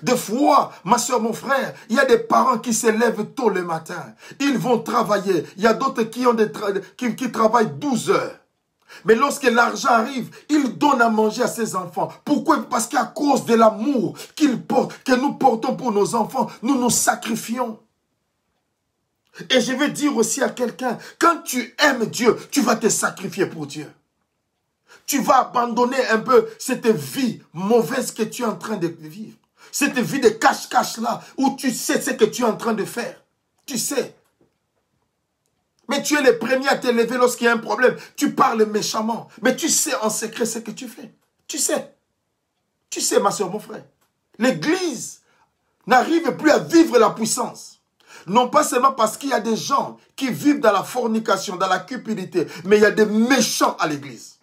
Des fois, ma soeur, mon frère, il y a des parents qui se lèvent tôt le matin. Ils vont travailler. Il y a d'autres qui travaillent 12 heures. Mais lorsque l'argent arrive, il donne à manger à ses enfants. Pourquoi? Parce qu'à cause de l'amour qu'il porte, que nous portons pour nos enfants, nous nous sacrifions. Et je vais dire aussi à quelqu'un, quand tu aimes Dieu, tu vas te sacrifier pour Dieu. Tu vas abandonner un peu cette vie mauvaise que tu es en train de vivre. Cette vie de cache-cache là, où tu sais ce que tu es en train de faire. Tu sais. Mais tu es le premier à te lever lorsqu'il y a un problème. Tu parles méchamment. Mais tu sais en secret ce que tu fais. Tu sais. Tu sais, ma soeur, mon frère. L'Église n'arrive plus à vivre la puissance. Non pas seulement parce qu'il y a des gens qui vivent dans la fornication, dans la cupidité, mais il y a des méchants à l'Église.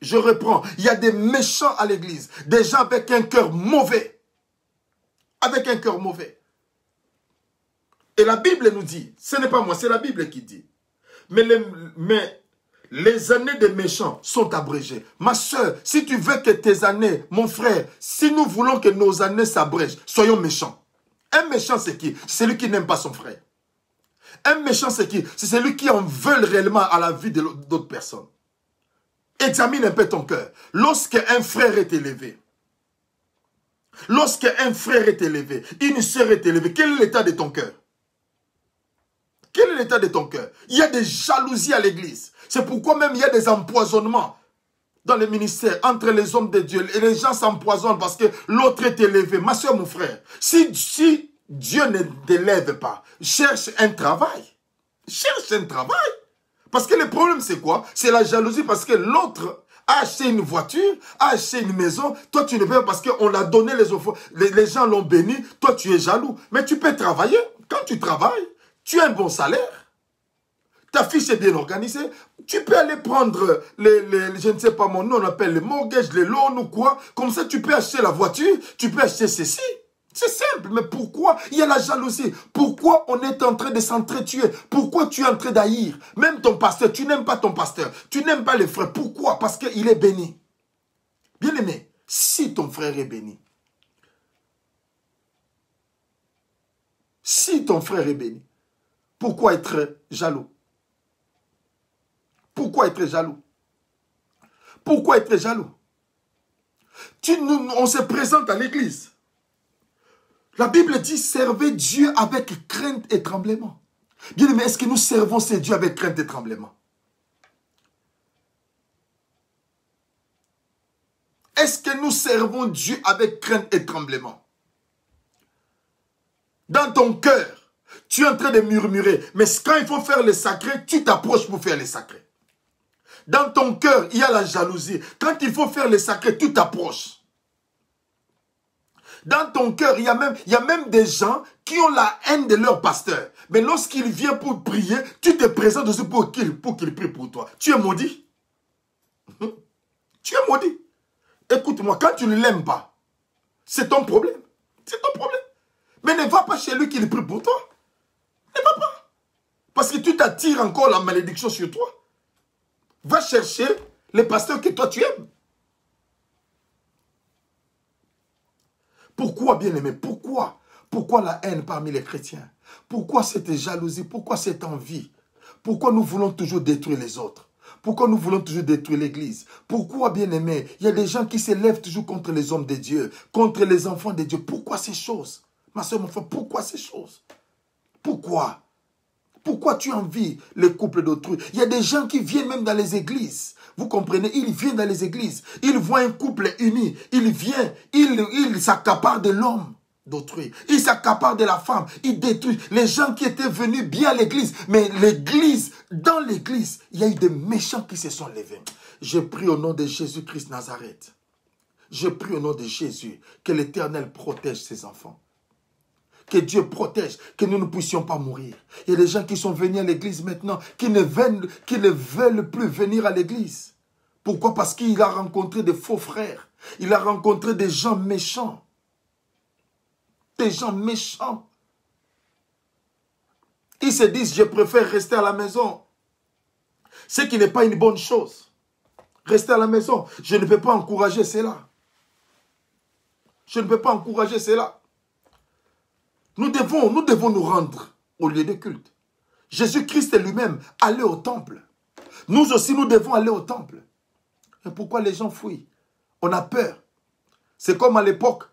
Je reprends, il y a des méchants à l'Église. Des gens avec un cœur mauvais. Avec un cœur mauvais. Et la Bible nous dit, ce n'est pas moi, c'est la Bible qui dit. Mais les années des méchants sont abrégées. Ma soeur, si tu veux que tes années, mon frère, si nous voulons que nos années s'abrègent, soyons méchants. Un méchant, c'est qui? C'est celui qui n'aime pas son frère. Un méchant, c'est qui? C'est celui qui en veut réellement à la vie d'autres personnes. Examine un peu ton cœur. Lorsque un frère est élevé, une sœur est élevée, quel est l'état de ton cœur? Quel est l'état de ton cœur? Il y a des jalousies à l'église. C'est pourquoi même il y a des empoisonnements dans les ministères entre les hommes de Dieu. Et les gens s'empoisonnent parce que l'autre est élevé. Ma soeur, mon frère, si Dieu ne t'élève pas, cherche un travail. Cherche un travail. Parce que le problème, c'est quoi? C'est la jalousie parce que l'autre a acheté une voiture, a acheté une maison. Toi, tu ne peux pas parce qu'on l'a donné les offres. Les gens l'ont béni. Toi, tu es jaloux. Mais tu peux travailler. Quand tu travailles, tu as un bon salaire. Ta fiche est bien organisée. Tu peux aller prendre je ne sais pas mon nom, on appelle les mortgages, les loans ou quoi. Comme ça, tu peux acheter la voiture. Tu peux acheter ceci. C'est simple, mais pourquoi il y a la jalousie? Pourquoi on est en train de s'entretuer? Pourquoi tu es en train d'haïr? Même ton pasteur, tu n'aimes pas ton pasteur. Tu n'aimes pas les frères. Pourquoi? Parce qu'il est béni. Bien aimé, si ton frère est béni, pourquoi être jaloux? Pourquoi être jaloux? Pourquoi être jaloux? On se présente à l'église. La Bible dit, servez Dieu avec crainte et tremblement. Bien aimé, est-ce que nous servons ce Dieu avec crainte et tremblement? Est-ce que nous servons Dieu avec crainte et tremblement? Dans ton cœur, tu es en train de murmurer, mais quand il faut faire les sacrés, tu t'approches pour faire les sacrés. Dans ton cœur, il y a la jalousie. Quand il faut faire les sacrés, tu t'approches. Dans ton cœur, il y a même des gens qui ont la haine de leur pasteur. Mais lorsqu'il vient pour prier, tu te présentes aussi pour qu'il prie pour toi. Tu es maudit. Tu es maudit. Écoute-moi, quand tu ne l'aimes pas, c'est ton problème. C'est ton problème. Mais ne va pas chez lui qu'il prie pour toi. Ne va pas. Parce que tu t'attires encore la malédiction sur toi. Va chercher les pasteurs que toi tu aimes. Pourquoi, bien-aimé? Pourquoi la haine parmi les chrétiens? Pourquoi cette jalousie? Pourquoi cette envie? Pourquoi nous voulons toujours détruire les autres? Pourquoi nous voulons toujours détruire l'église? Pourquoi, bien-aimé, il y a des gens qui s'élèvent toujours contre les hommes de Dieu, contre les enfants de Dieu? Pourquoi ces choses? Ma soeur, mon frère, pourquoi ces choses? Pourquoi? Pourquoi tu envies les couples d'autrui? Il y a des gens qui viennent même dans les églises. Vous comprenez? Ils viennent dans les églises. Ils voient un couple uni. Ils viennent. Ils s'accaparent de l'homme d'autrui. Ils s'accaparent de la femme. Ils détruisent les gens qui étaient venus bien à l'église. Mais l'église, dans l'église, il y a eu des méchants qui se sont levés. Je prie au nom de Jésus-Christ Nazareth. Je prie au nom de Jésus que l'Éternel protège ses enfants. Que Dieu protège, que nous ne puissions pas mourir. Il y a des gens qui sont venus à l'église maintenant, qui ne veulent plus venir à l'église. Pourquoi? Parce qu'il a rencontré des faux frères. Il a rencontré des gens méchants. Des gens méchants. Ils se disent, je préfère rester à la maison. Ce qui n'est pas une bonne chose. Rester à la maison, je ne peux pas encourager cela. Je ne peux pas encourager cela. Nous devons nous rendre au lieu de culte. Jésus-Christ lui-même allait au temple. Nous aussi, nous devons aller au temple. Et pourquoi les gens fuient? On a peur. C'est comme à l'époque,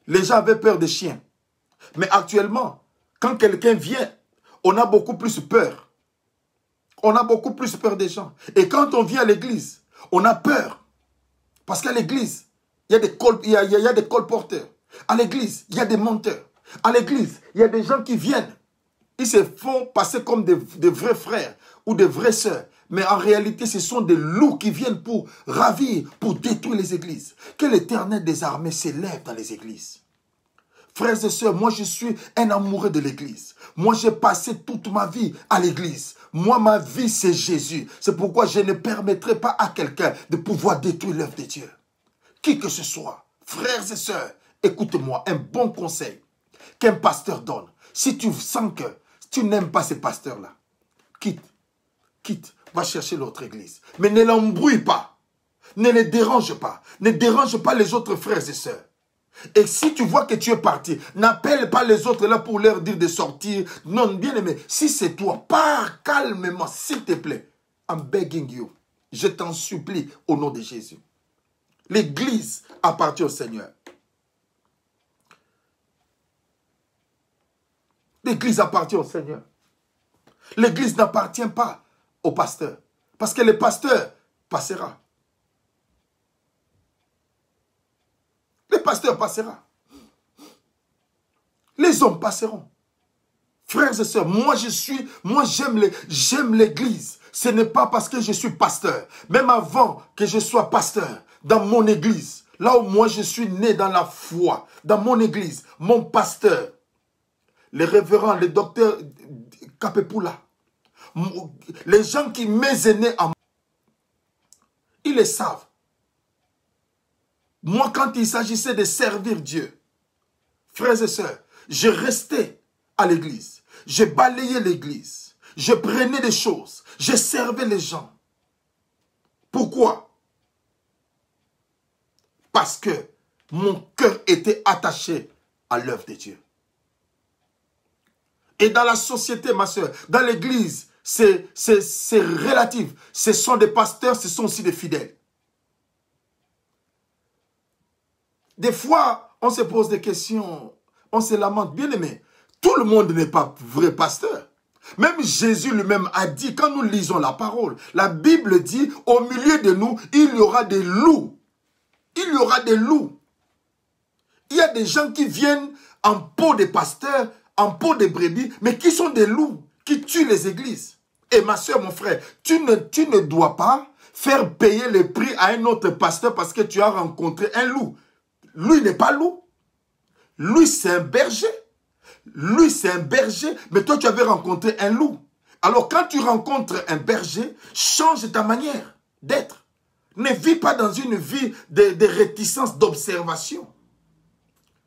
les gens avaient peur des chiens. Mais actuellement, quand quelqu'un vient, on a beaucoup plus peur. On a beaucoup plus peur des gens. Et quand on vient à l'église, on a peur. Parce qu'à l'église, il y a des colporteurs. À l'église, il y a des menteurs. À l'église, il y a des gens qui viennent. Ils se font passer comme des vrais frères ou des vraies sœurs. Mais en réalité, ce sont des loups qui viennent pour ravir, pour détruire les églises. Que l'Éternel des armées s'élève dans les églises. Frères et sœurs, moi je suis un amoureux de l'église. Moi j'ai passé toute ma vie à l'église. Moi ma vie c'est Jésus. C'est pourquoi je ne permettrai pas à quelqu'un de pouvoir détruire l'œuvre de Dieu. Qui que ce soit, frères et sœurs, écoutez-moi, un bon conseil qu'un pasteur donne. Si tu sens que tu n'aimes pas ces pasteurs-là, quitte, va chercher l'autre église. Mais ne l'embrouille pas, ne les dérange pas, ne dérange pas les autres frères et sœurs. Et si tu vois que tu es parti, n'appelle pas les autres là pour leur dire de sortir. Non, bien aimé, si c'est toi, pars calmement, s'il te plaît. I'm begging you. Je t'en supplie au nom de Jésus. L'église appartient au Seigneur. L'église appartient au Seigneur. L'église n'appartient pas au pasteur. Parce que le pasteur passera. Le pasteur passera. Les hommes passeront. Frères et sœurs, moi j'aime l'église. Ce n'est pas parce que je suis pasteur. Même avant que je sois pasteur, dans mon église, là où moi je suis né dans la foi, dans mon église, mon pasteur, les révérends, les docteurs Kapepula, les gens qui m'aisaient à moi, ils le savent. Moi, quand il s'agissait de servir Dieu, frères et sœurs, je restais à l'église. Je balayais l'église. Je prenais des choses. Je servais les gens. Pourquoi? Parce que mon cœur était attaché à l'œuvre de Dieu. Et dans la société, ma sœur, dans l'église, c'est relatif. Ce sont des pasteurs, ce sont aussi des fidèles. Des fois, on se pose des questions, on se lamente. Bien aimé, tout le monde n'est pas vrai pasteur. Même Jésus lui-même a dit, quand nous lisons la parole, la Bible dit, au milieu de nous, il y aura des loups. Il y aura des loups. Il y a des gens qui viennent en peau de pasteurs, en peau de brebis, mais qui sont des loups, qui tuent les églises. Et ma soeur, mon frère, tu ne dois pas faire payer le prix à un autre pasteur parce que tu as rencontré un loup. Lui n'est pas loup. Lui, c'est un berger. Lui, c'est un berger, mais toi, tu avais rencontré un loup. Alors, quand tu rencontres un berger, change ta manière d'être. Ne vis pas dans une vie de réticence, d'observation.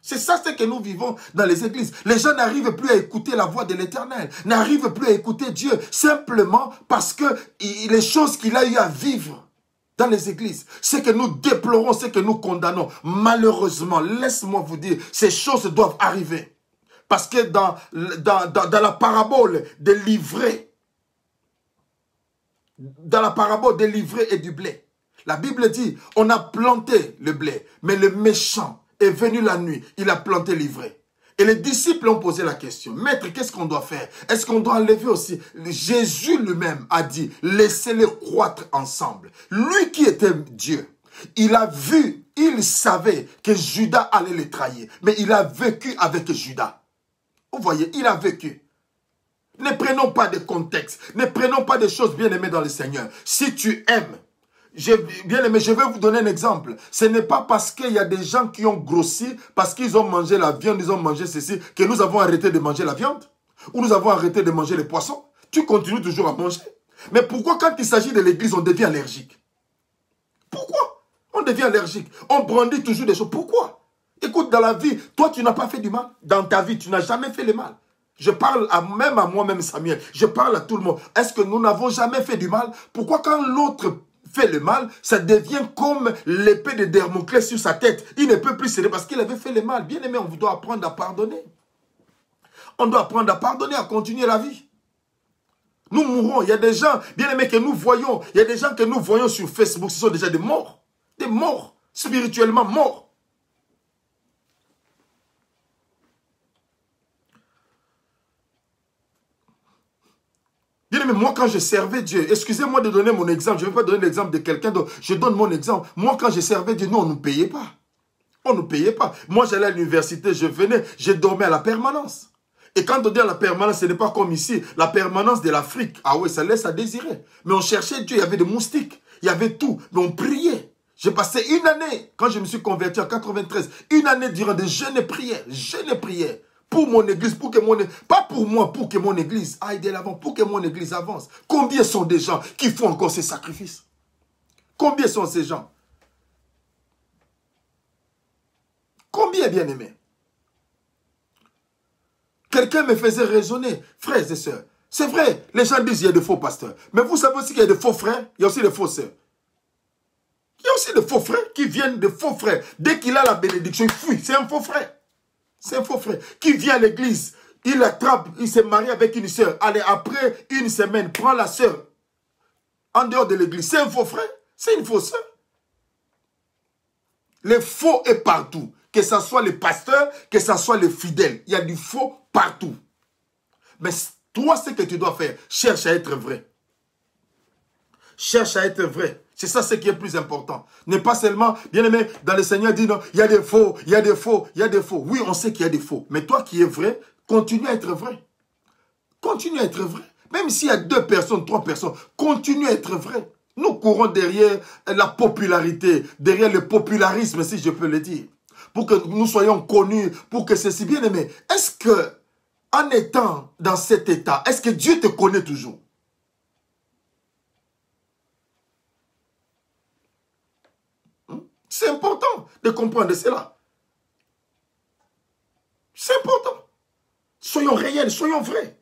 C'est ça ce que nous vivons dans les églises. Les gens n'arrivent plus à écouter la voix de l'Éternel, n'arrivent plus à écouter Dieu, simplement parce que les choses qu'il a eu à vivre dans les églises, ce que nous déplorons, ce que nous condamnons, malheureusement, laisse-moi vous dire, ces choses doivent arriver. Parce que dans la parabole des livrées, et du blé, la Bible dit, on a planté le blé, mais le méchant est venu la nuit, il a planté l'ivraie. Et les disciples ont posé la question, maître, qu'est-ce qu'on doit faire? Est-ce qu'on doit enlever aussi? Jésus lui-même a dit, laissez-les croître ensemble. Lui qui était Dieu, il a vu, il savait que Judas allait le trahir, mais il a vécu avec Judas. Vous voyez, il a vécu. Ne prenons pas de contexte, ne prenons pas de choses bien aimées dans le Seigneur. Si tu aimes, bien aimé, je vais vous donner un exemple. Ce n'est pas parce qu'il y a des gens qui ont grossi, parce qu'ils ont mangé la viande, ils ont mangé ceci, que nous avons arrêté de manger la viande, ou nous avons arrêté de manger les poissons. Tu continues toujours à manger. Mais pourquoi quand il s'agit de l'église, on devient allergique? Pourquoi on devient allergique? On brandit toujours des choses. Pourquoi? Écoute, dans la vie, toi tu n'as pas fait du mal. Dans ta vie, tu n'as jamais fait le mal. Je parle même à moi-même, Samuel. Je parle à tout le monde. Est-ce que nous n'avons jamais fait du mal? Pourquoi quand l'autre fait le mal, ça devient comme l'épée de Damoclès sur sa tête? Il ne peut plus céder parce qu'il avait fait le mal. Bien aimé, on doit apprendre à pardonner. On doit apprendre à pardonner, à continuer la vie. Nous mourrons. Il y a des gens, bien aimés, que nous voyons. Il y a des gens que nous voyons sur Facebook. Ce sont déjà des morts. Des morts. Spirituellement morts. Bien aimé, moi quand je servais Dieu, excusez-moi de donner mon exemple, je ne vais pas donner l'exemple de quelqu'un d'autre, je donne mon exemple. Moi quand je servais Dieu, nous on ne nous payait pas. On ne nous payait pas. Moi j'allais à l'université, je venais, je dormais à la permanence. Et quand on dit à la permanence, ce n'est pas comme ici, la permanence de l'Afrique. Ah oui, ça laisse à désirer. Mais on cherchait Dieu, il y avait des moustiques, il y avait tout, mais on priait. J'ai passé une année, quand je me suis converti en 93, une année durant des jeûnes et prières, pour mon église, pour que mon église, pas pour moi, pour que mon église aille de l'avant, pour que mon église avance. Combien sont des gens qui font encore ces sacrifices? Combien sont ces gens? Combien, bien aimés? Quelqu'un me faisait raisonner, frères et sœurs. C'est vrai, les gens disent qu'il y a de faux pasteurs. Mais vous savez aussi qu'il y a de faux frères, il y a aussi de faux sœurs. Il y a aussi de faux frères qui viennent de faux frères. Dès qu'il a la bénédiction, il fuit. C'est un faux frère. C'est un faux frère qui vient à l'église, il attrape, il s'est marié avec une sœur. Allez, après une semaine, prend la sœur en dehors de l'église. C'est un faux frère, c'est une fausse sœur. Le faux est partout. Que ce soit les pasteurs, que ce soit les fidèles. Il y a du faux partout. Mais toi, ce que tu dois faire, cherche à être vrai. Cherche à être vrai. C'est ça ce qui est plus important. Ne pas seulement, bien aimé, dans le Seigneur dit non, il y a des faux, il y a des faux, il y a des faux. Oui, on sait qu'il y a des faux. Mais toi qui es vrai, continue à être vrai. Continue à être vrai. Même s'il y a 2 personnes, 3 personnes, continue à être vrai. Nous courons derrière la popularité, derrière le popularisme, si je peux le dire. Pour que nous soyons connus, pour que ceci, bien aimé. Est-ce que, en étant dans cet état, est-ce que Dieu te connaît toujours? C'est important de comprendre cela. C'est important. Soyons réels, soyons vrais.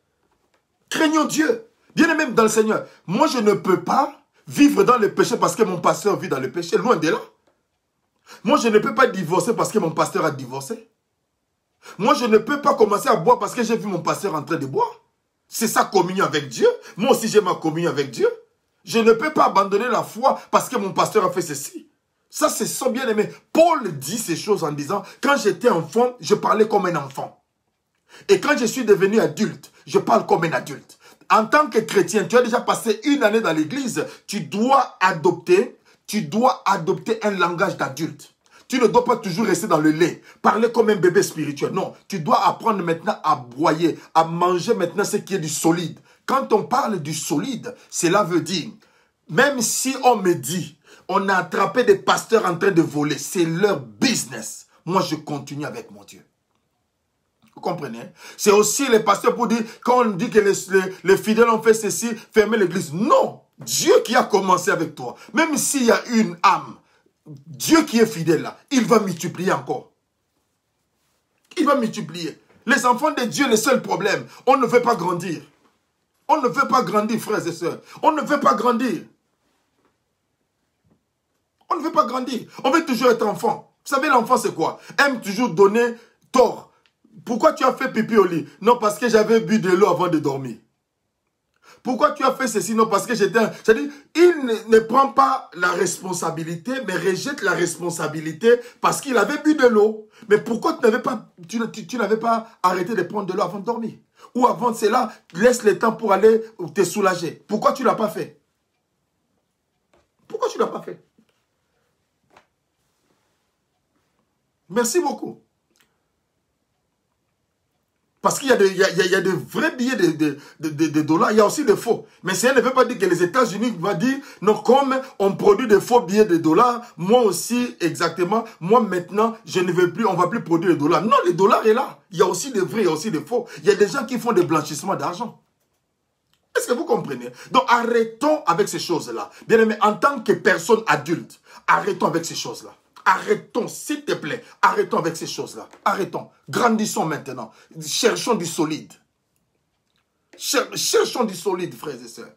Craignons Dieu. Bien aimé dans le Seigneur. Moi, je ne peux pas vivre dans le péché parce que mon pasteur vit dans le péché. Loin de là. Moi, je ne peux pas divorcer parce que mon pasteur a divorcé. Moi, je ne peux pas commencer à boire parce que j'ai vu mon pasteur en train de boire. C'est sa communion avec Dieu. Moi aussi, j'ai ma communion avec Dieu. Je ne peux pas abandonner la foi parce que mon pasteur a fait ceci. Ça, c'est ça, bien aimé. Paul dit ces choses en disant, quand j'étais enfant, je parlais comme un enfant. Et quand je suis devenu adulte, je parle comme un adulte. En tant que chrétien, tu as déjà passé une année dans l'église, tu dois adopter un langage d'adulte. Tu ne dois pas toujours rester dans le lait, parler comme un bébé spirituel. Non, tu dois apprendre maintenant à boyer, à manger maintenant ce qui est du solide. Quand on parle du solide, cela veut dire, même si on me dit, on a attrapé des pasteurs en train de voler. C'est leur business. Moi, je continue avec mon Dieu. Vous comprenez? C'est aussi les pasteurs pour dire, quand on dit que les fidèles ont fait ceci, fermer l'église. Non! Dieu qui a commencé avec toi. Même s'il y a une âme, Dieu qui est fidèle là, il va multiplier encore. Il va multiplier. Les enfants de Dieu, le seul problème, on ne veut pas grandir. On ne veut pas grandir, frères et sœurs. On ne veut pas grandir. On ne veut pas grandir. On veut toujours être enfant. Vous savez, l'enfant, c'est quoi? Aime toujours donner tort. Pourquoi tu as fait pipi au lit? Non, parce que j'avais bu de l'eau avant de dormir. Pourquoi tu as fait ceci? Non, parce que j'étais... C'est-à-dire, il ne prend pas la responsabilité, mais rejette la responsabilité parce qu'il avait bu de l'eau. Mais pourquoi tu n'avais pas arrêté de prendre de l'eau avant de dormir? Ou avant cela, laisse le temps pour aller te soulager. Pourquoi tu ne l'as pas fait? Pourquoi tu ne l'as pas fait? Merci beaucoup. Parce qu'il y a de vrais billets de dollars, il y a aussi des faux. Mais ça ne veut pas dire que les États-Unis vont dire, non, comme on produit des faux billets de dollars, moi aussi, exactement, moi maintenant, je ne veux plus, on ne va plus produire de dollars. Non, le dollar est là. Il y a aussi des vrais, il y a aussi des faux. Il y a des gens qui font des blanchissements d'argent. Est-ce que vous comprenez? Donc arrêtons avec ces choses-là. Bien aimé, en tant que personne adulte, arrêtons avec ces choses-là. Arrêtons, s'il te plaît, arrêtons avec ces choses-là. Arrêtons. Grandissons maintenant. Cherchons du solide. Cherchons du solide, frères et sœurs.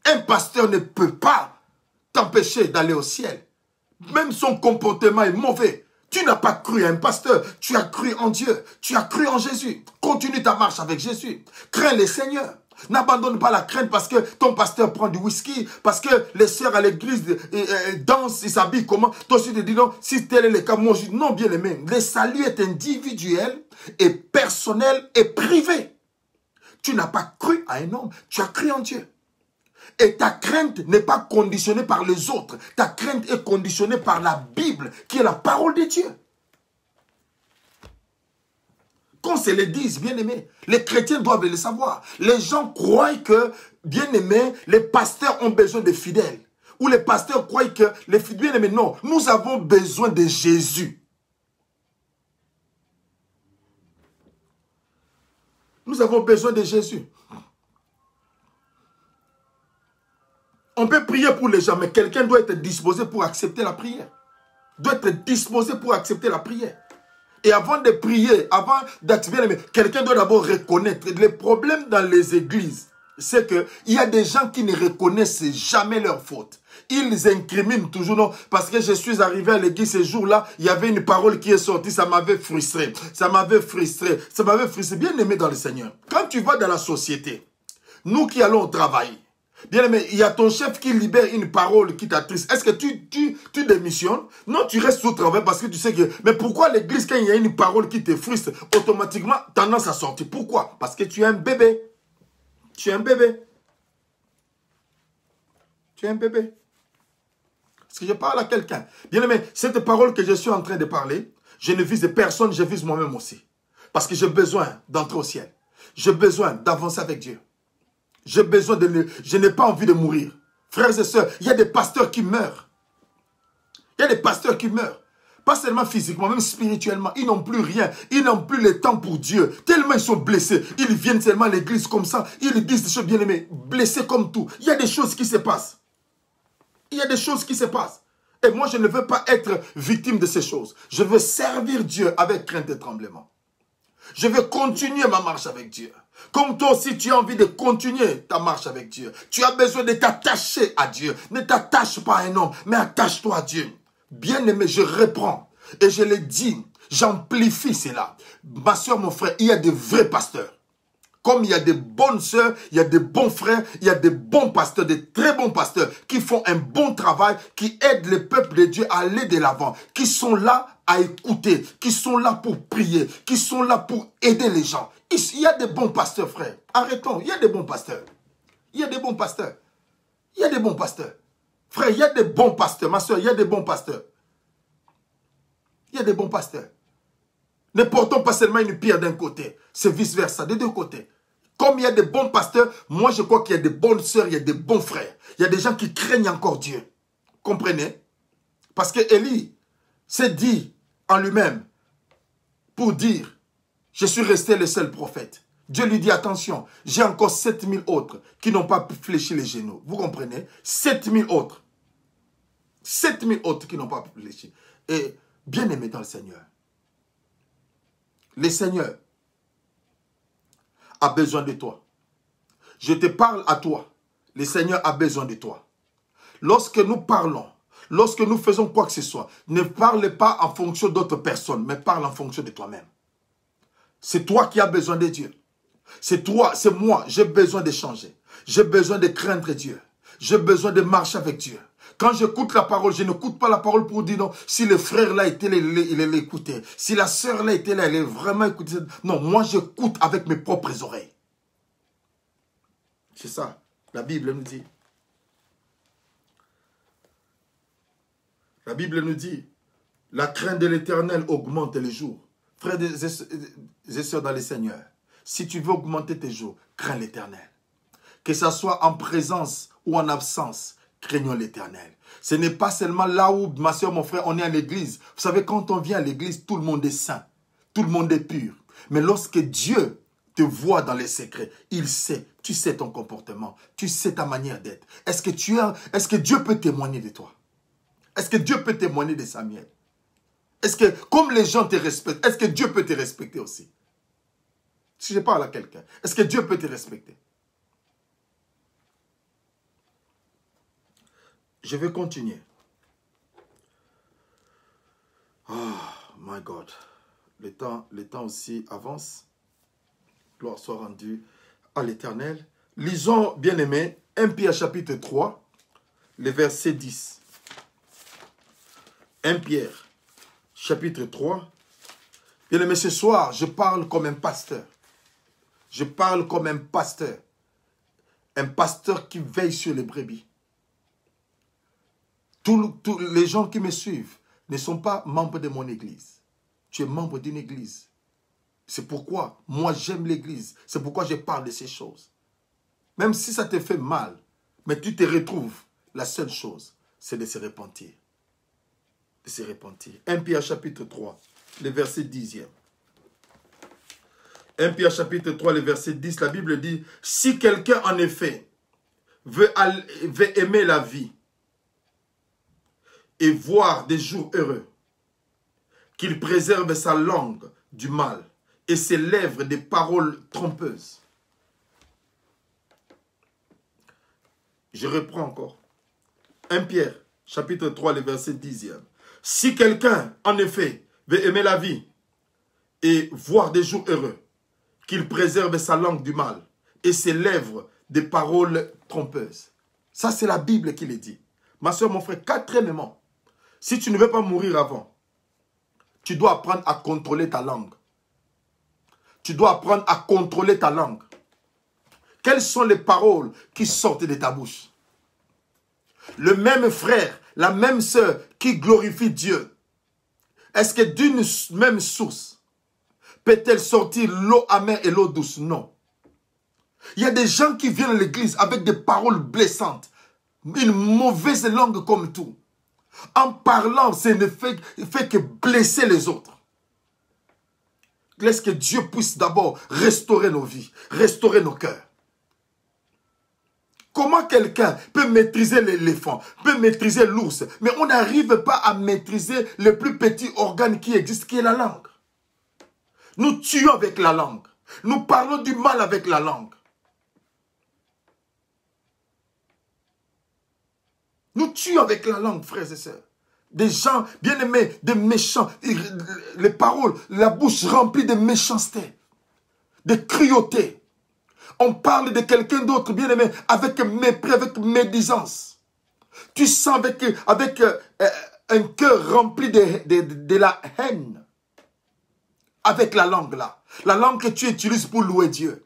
Un pasteur ne peut pas t'empêcher d'aller au ciel. Même son comportement est mauvais. Tu n'as pas cru à un pasteur. Tu as cru en Dieu. Tu as cru en Jésus. Continue ta marche avec Jésus. Crains le Seigneur. N'abandonne pas la crainte parce que ton pasteur prend du whisky, parce que les sœurs à l'église dansent, ils s'habillent comment. Toi aussi tu te dis non, si tel est le cas, moi je dis non, bien aimé. Le salut est individuel et personnel et privé. Tu n'as pas cru à un homme, tu as cru en Dieu. Et ta crainte n'est pas conditionnée par les autres. Ta crainte est conditionnée par la Bible, qui est la parole de Dieu. Qu'on se le dise, bien-aimés, les chrétiens doivent le savoir. Les gens croient que, bien-aimés, les pasteurs ont besoin de fidèles. Ou les pasteurs croient que les fidèles, bien-aimés, non, nous avons besoin de Jésus. Nous avons besoin de Jésus. On peut prier pour les gens, mais quelqu'un doit être disposé pour accepter la prière. Doit être disposé pour accepter la prière. Et avant de prier, avant d'activer, quelqu'un doit d'abord reconnaître. Le problème dans les églises, c'est qu'il y a des gens qui ne reconnaissent jamais leurs fautes. Ils incriminent toujours, non, parce que je suis arrivé à l'église ce jour-là, il y avait une parole qui est sortie, ça m'avait frustré. Ça m'avait frustré. Ça m'avait frustré. Bien aimé dans le Seigneur. Quand tu vas dans la société, nous qui allons au travail, bien aimé, il y a ton chef qui libère une parole qui t'attriste. Est-ce que tu démissionnes? Non, tu restes au travail parce que tu sais que... Mais pourquoi l'église, quand il y a une parole qui te frustre, automatiquement, tendance à sortir? Pourquoi? Parce que tu es un bébé. Tu es un bébé. Tu es un bébé. Parce que je parle à quelqu'un. Bien aimé, cette parole que je suis en train de parler, je ne vise personne, je vise moi-même aussi. Parce que j'ai besoin d'entrer au ciel. J'ai besoin d'avancer avec Dieu. J'ai besoin de... Je n'ai pas envie de mourir. Frères et sœurs, il y a des pasteurs qui meurent. Il y a des pasteurs qui meurent. Pas seulement physiquement, même spirituellement. Ils n'ont plus rien. Ils n'ont plus le temps pour Dieu. Tellement ils sont blessés. Ils viennent seulement à l'église comme ça. Ils disent des choses bien aimées. Blessés comme tout. Il y a des choses qui se passent. Il y a des choses qui se passent. Et moi, je ne veux pas être victime de ces choses. Je veux servir Dieu avec crainte et tremblement. Je veux continuer ma marche avec Dieu. Comme toi aussi, tu as envie de continuer ta marche avec Dieu. Tu as besoin de t'attacher à Dieu. Ne t'attache pas à un homme, mais attache-toi à Dieu. Bien-aimé, je reprends. Et je le dis, j'amplifie cela. Ma soeur, mon frère, il y a de vrais pasteurs. Comme il y a des bonnes sœurs, il y a des bons frères, il y a des bons pasteurs, des très bons pasteurs qui font un bon travail, qui aident le peuple de Dieu à aller de l'avant, qui sont là à écouter, qui sont là pour prier, qui sont là pour aider les gens. Il y a des bons pasteurs, frère. Arrêtons, il y a des bons pasteurs. Il y a des bons pasteurs. Il y a des bons pasteurs. Frère, il y a des bons pasteurs. Ma soeur, il y a des bons pasteurs. Il y a des bons pasteurs. Ne portons pas seulement une pierre d'un côté. C'est vice-versa, des deux côtés. Comme il y a des bons pasteurs, moi je crois qu'il y a des bonnes sœurs, il y a des bons frères. Il y a des gens qui craignent encore Dieu. Comprenez? Parce que Élie s'est dit en lui-même pour dire, je suis resté le seul prophète. Dieu lui dit, attention, j'ai encore 7000 autres qui n'ont pas fléchi les genoux. Vous comprenez? 7000 autres. 7000 autres qui n'ont pas fléchi. Et bien aimé dans le Seigneur. Le Seigneur a besoin de toi. Je te parle à toi. Le Seigneur a besoin de toi. Lorsque nous parlons, lorsque nous faisons quoi que ce soit, ne parle pas en fonction d'autres personnes, mais parle en fonction de toi-même. C'est toi qui as besoin de Dieu. C'est toi, c'est moi, j'ai besoin de changer. J'ai besoin de craindre Dieu. J'ai besoin de marcher avec Dieu. Quand j'écoute la parole, je n'écoute pas la parole pour dire non, si le frère là était là, il l'écoutait. Si la sœur là était là, elle est vraiment écoutée. Non, moi j'écoute avec mes propres oreilles. C'est ça, la Bible nous dit. La Bible nous dit, la crainte de l'Éternel augmente les jours. Frères et sœurs dans le Seigneur, si tu veux augmenter tes jours, crains l'Éternel. Que ce soit en présence ou en absence, craignons l'Éternel. Ce n'est pas seulement là où, ma soeur, mon frère, on est à l'église. Vous savez, quand on vient à l'église, tout le monde est saint. Tout le monde est pur. Mais lorsque Dieu te voit dans les secrets, il sait, tu sais ton comportement, tu sais ta manière d'être. Est-ce que Dieu peut témoigner de toi? Est-ce que Dieu peut témoigner de Samuel? Est-ce que, comme les gens te respectent, est-ce que Dieu peut te respecter aussi? Si je parle à quelqu'un, est-ce que Dieu peut te respecter? Je vais continuer. Oh, my God. Le temps aussi avance. Gloire soit rendue à l'Éternel. Lisons, bien-aimés, 1 Pierre chapitre 3, le verset 10. 1 Pierre chapitre 3. Bien-aimés, ce soir, je parle comme un pasteur. Je parle comme un pasteur. Un pasteur qui veille sur les brebis. Tous les gens qui me suivent ne sont pas membres de mon église. Tu es membre d'une église. C'est pourquoi moi j'aime l'église. C'est pourquoi je parle de ces choses. Même si ça te fait mal, mais tu te retrouves, la seule chose, c'est de se repentir. De se repentir. 1 Pierre chapitre 3, le verset 10e. 1 Pierre chapitre 3, le verset 10, la Bible dit, « Si quelqu'un en effet veut aimer la vie et voir des jours heureux, qu'il préserve sa langue du mal et ses lèvres des paroles trompeuses. » Je reprends encore. 1 Pierre, chapitre 3, le verset 10e. « Si quelqu'un, en effet, veut aimer la vie et voir des jours heureux, qu'il préserve sa langue du mal et ses lèvres des paroles trompeuses. » Ça, c'est la Bible qui le dit. Ma soeur, mon frère, quatrièmement, si tu ne veux pas mourir avant, tu dois apprendre à contrôler ta langue. Tu dois apprendre à contrôler ta langue. Quelles sont les paroles qui sortent de ta bouche? Le même frère, la même sœur qui glorifie Dieu, est-ce que d'une même source peut-elle sortir l'eau amère et l'eau douce? Non. Il y a des gens qui viennent à l'église avec des paroles blessantes, une mauvaise langue comme tout. En parlant, ça ne fait que blesser les autres. Laisse que Dieu puisse d'abord restaurer nos vies, restaurer nos cœurs. Comment quelqu'un peut maîtriser l'éléphant, peut maîtriser l'ours, mais on n'arrive pas à maîtriser le plus petit organe qui existe, qui est la langue. Nous tuons avec la langue. Nous parlons du mal avec la langue. Nous tuons avec la langue, frères et sœurs. Des gens bien-aimés, des méchants, les paroles, la bouche remplie de méchanceté, de cruauté. On parle de quelqu'un d'autre, bien-aimé, avec mépris, avec médisance. Tu sens avec un cœur rempli de la haine. Avec la langue là. La langue que tu utilises pour louer Dieu.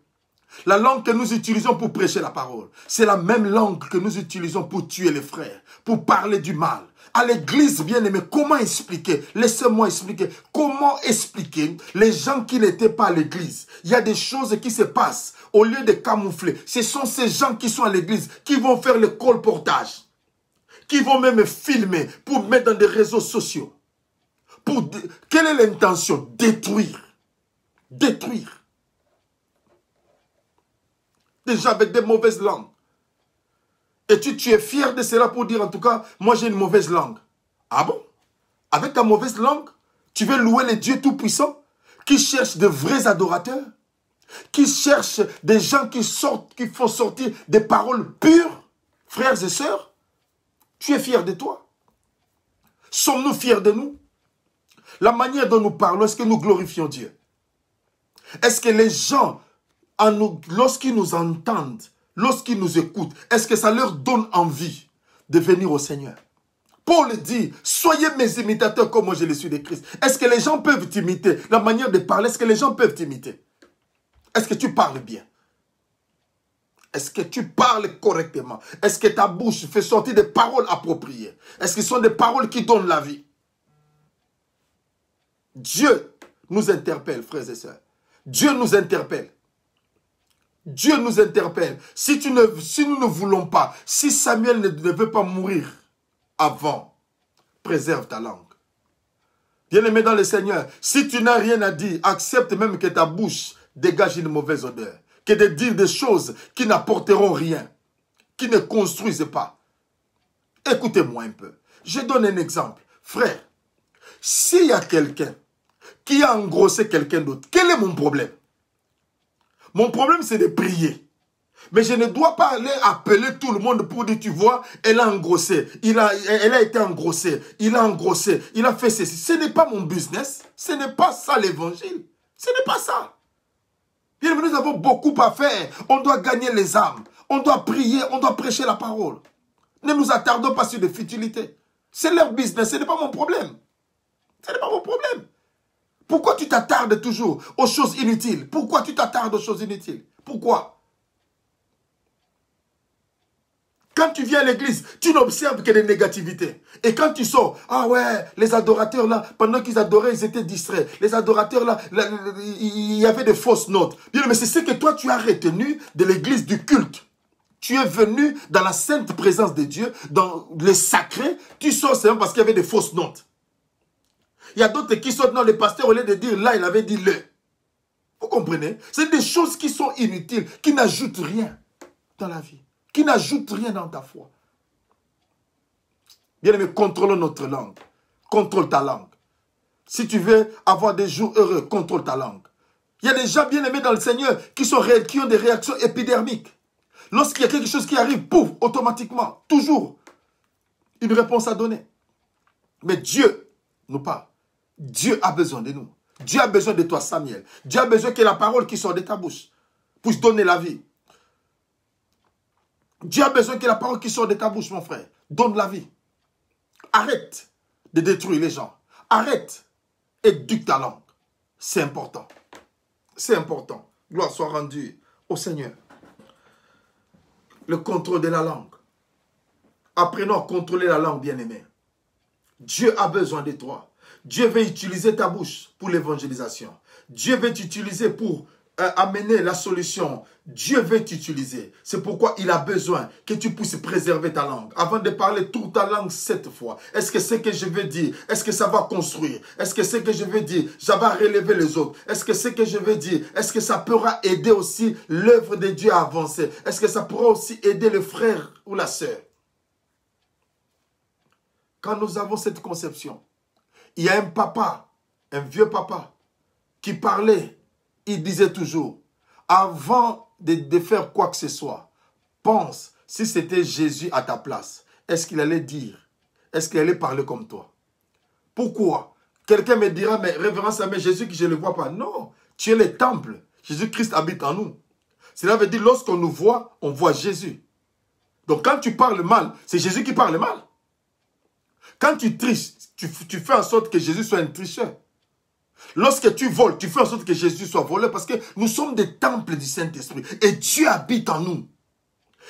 La langue que nous utilisons pour prêcher la parole. C'est la même langue que nous utilisons pour tuer les frères. Pour parler du mal. À l'église, bien-aimé, comment expliquer? Laissez-moi expliquer. Comment expliquer les gens qui n'étaient pas à l'église? Il y a des choses qui se passent. Au lieu de camoufler, ce sont ces gens qui sont à l'église qui vont faire le colportage. Qui vont même filmer pour mettre dans des réseaux sociaux. Quelle est l'intention? Détruire. Détruire. Déjà avec des mauvaises langues. Et tu es fier de cela pour dire en tout cas, moi j'ai une mauvaise langue. Ah bon? Avec ta mauvaise langue, tu veux louer les dieux tout-puissants qui cherchent de vrais adorateurs, qui cherchent des gens qui font sortir des paroles pures, frères et sœurs? Tu es fier de toi? Sommes-nous fiers de nous? La manière dont nous parlons, est-ce que nous glorifions Dieu? Est-ce que les gens, lorsqu'ils nous entendent, lorsqu'ils nous écoutent, est-ce que ça leur donne envie de venir au Seigneur? Paul dit, soyez mes imitateurs comme moi je le suis de Christ. Est-ce que les gens peuvent t'imiter? La manière de parler, est-ce que les gens peuvent t'imiter? Est-ce que tu parles bien? Est-ce que tu parles correctement? Est-ce que ta bouche fait sortir des paroles appropriées? Est-ce que ce sont des paroles qui donnent la vie? Dieu nous interpelle, frères et sœurs. Dieu nous interpelle. Dieu nous interpelle. Si nous ne voulons pas, si Samuel ne veut pas mourir avant, préserve ta langue. Bien-aimé dans le Seigneur, si tu n'as rien à dire, accepte même que ta bouche dégage une mauvaise odeur. Que de dire des choses qui n'apporteront rien, qui ne construisent pas. Écoutez-moi un peu. Je donne un exemple. Frère, s'il y a quelqu'un qui a engrossé quelqu'un d'autre, quel est mon problème? Mon problème, c'est de prier. Mais je ne dois pas aller appeler tout le monde pour dire, tu vois, elle a engrossé, elle a été engrossée, il a engrossé, il a fait ceci. Ce n'est pas mon business. Ce n'est pas ça l'évangile. Ce n'est pas ça. Bien, nous avons beaucoup à faire. On doit gagner les âmes. On doit prier, on doit prêcher la parole. Ne nous attardons pas sur des futilités. C'est leur business, ce n'est pas mon problème. Ce n'est pas mon problème. Pourquoi tu t'attardes toujours aux choses inutiles? Pourquoi tu t'attardes aux choses inutiles? Pourquoi? Quand tu viens à l'église, tu n'observes que des négativités. Et quand tu sors, ah ouais, les adorateurs là, pendant qu'ils adoraient, ils étaient distraits. Les adorateurs là, il y avait des fausses notes. Bien, mais c'est ce que toi tu as retenu de l'église du culte. Tu es venu dans la sainte présence de Dieu, dans le sacré, tu sors seulement parce qu'il y avait des fausses notes. Il y a d'autres qui sortent dans le pasteur, au lieu de dire là, il avait dit le. Vous comprenez? C'est des choses qui sont inutiles, qui n'ajoutent rien dans la vie, qui n'ajoutent rien dans ta foi. Bien aimé, contrôlons notre langue. Contrôle ta langue. Si tu veux avoir des jours heureux, contrôle ta langue. Il y a des gens bien aimés dans le Seigneur qui ont des réactions épidermiques. Lorsqu'il y a quelque chose qui arrive, pouf, automatiquement, toujours, une réponse à donner. Mais Dieu nous parle. Dieu a besoin de nous. Dieu a besoin de toi, Samuel. Dieu a besoin que la parole qui sort de ta bouche puisse donner la vie. Dieu a besoin que la parole qui sort de ta bouche, mon frère, donne la vie. Arrête de détruire les gens. Arrête. Éduque ta langue. C'est important. C'est important. Gloire soit rendue au Seigneur. Le contrôle de la langue. Apprenons à contrôler la langue, bien-aimé. Dieu a besoin de toi. Dieu veut utiliser ta bouche pour l'évangélisation. Dieu veut t'utiliser pour amener la solution. Dieu veut t'utiliser. C'est pourquoi il a besoin que tu puisses préserver ta langue. Avant de parler toute ta langue 7 fois. Est-ce que ce que je veux dire, est-ce que ça va construire? Est-ce que ce que je veux dire, ça va relever les autres? Est-ce que ce que je veux dire, est-ce que ça pourra aider aussi l'œuvre de Dieu à avancer? Est-ce que ça pourra aussi aider le frère ou la sœur? Quand nous avons cette conception, il y a un papa, un vieux papa, qui parlait, il disait toujours, avant de faire quoi que ce soit, pense, si c'était Jésus à ta place, est-ce qu'il allait dire, est-ce qu'il allait parler comme toi? Pourquoi? Quelqu'un me dira, mais révérence à Jésus que je ne le vois pas. Non, tu es le temple. Jésus-Christ habite en nous. Cela veut dire, lorsqu'on nous voit, on voit Jésus. Donc quand tu parles mal, c'est Jésus qui parle mal. Quand tu triches, tu fais en sorte que Jésus soit un tricheur. Lorsque tu voles, tu fais en sorte que Jésus soit voleur parce que nous sommes des temples du Saint-Esprit et Dieu habite en nous.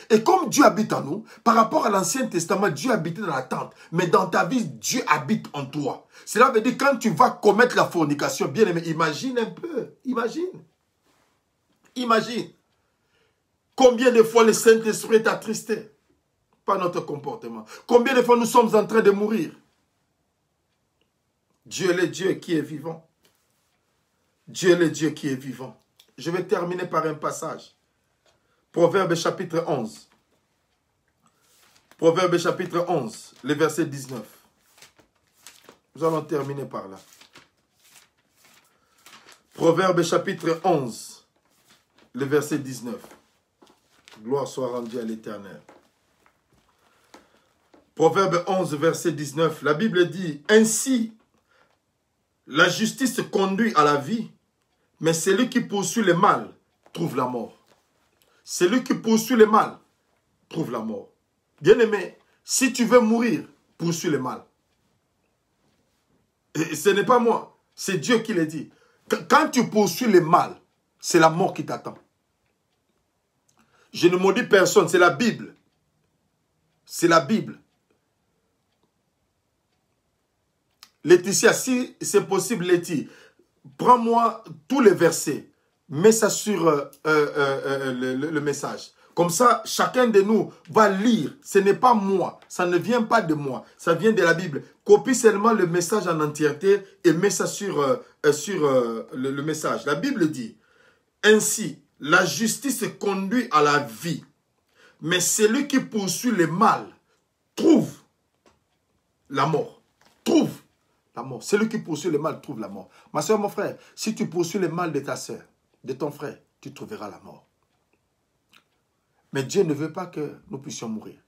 Et comme Dieu habite en nous, par rapport à l'Ancien Testament, Dieu habitait dans la tente. Mais dans ta vie, Dieu habite en toi. Cela veut dire quand tu vas commettre la fornication, bien aimé, imagine un peu. Imagine. Imagine. Combien de fois le Saint-Esprit est attristé par notre comportement. Combien de fois nous sommes en train de mourir. Dieu est le Dieu qui est vivant. Dieu est le Dieu qui est vivant. Je vais terminer par un passage. Proverbe chapitre 11. Proverbe chapitre 11, le verset 19. Nous allons terminer par là. Proverbe chapitre 11, le verset 19. Gloire soit rendue à l'Éternel. Proverbe 11, verset 19. La Bible dit, ainsi, la justice conduit à la vie, mais celui qui poursuit le mal trouve la mort. Celui qui poursuit le mal trouve la mort. Bien-aimé, si tu veux mourir, poursuis le mal. Et ce n'est pas moi, c'est Dieu qui le dit. Quand tu poursuis le mal, c'est la mort qui t'attend. Je ne maudis personne, c'est la Bible. C'est la Bible. Laetitia, si c'est possible, Laetitia, prends-moi tous les versets, mets ça sur le message. Comme ça, chacun de nous va lire. Ce n'est pas moi, ça ne vient pas de moi, ça vient de la Bible. Copie seulement le message en entièreté et mets ça sur le message. La Bible dit, ainsi, la justice conduit à la vie, mais celui qui poursuit le mal trouve la mort. Trouve la mort. Celui qui poursuit le mal trouve la mort. Ma soeur, mon frère, si tu poursuis le mal de ta soeur, de ton frère, tu trouveras la mort. Mais Dieu ne veut pas que nous puissions mourir.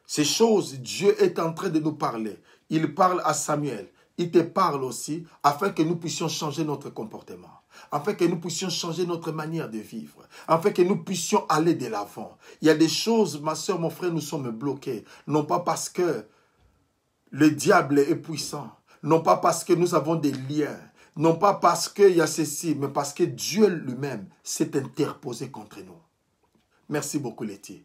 Ces choses, Dieu est en train de nous parler. Il parle à Samuel. Il te parle aussi afin que nous puissions changer notre comportement. afin que nous puissions changer notre manière de vivre, afin que nous puissions aller de l'avant. Il y a des choses, ma soeur, mon frère, nous sommes bloqués, non pas parce que le diable est puissant, non pas parce que nous avons des liens, non pas parce qu'il y a ceci, mais parce que Dieu lui-même s'est interposé contre nous. Merci beaucoup, Letty.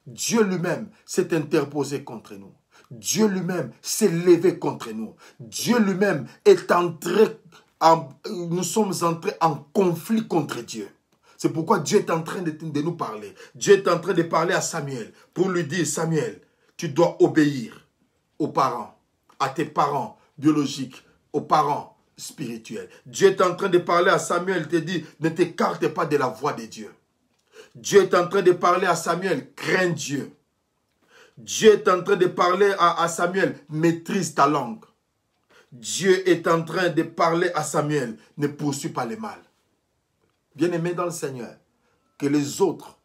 Dieu lui-même s'est interposé contre nous. Dieu lui-même s'est levé contre nous. Dieu lui-même est entré, nous sommes entrés en conflit contre Dieu. C'est pourquoi Dieu est en train de nous parler. Dieu est en train de parler à Samuel pour lui dire, Samuel, tu dois obéir aux parents, à tes parents biologiques, aux parents spirituels. Dieu est en train de parler à Samuel, il te dit, ne t'écarte pas de la voie de Dieu. Dieu est en train de parler à Samuel, crains Dieu. Dieu est en train de parler à Samuel, maîtrise ta langue. Dieu est en train de parler à Samuel, ne poursuis pas le mal. Bien-aimé dans le Seigneur, que les autres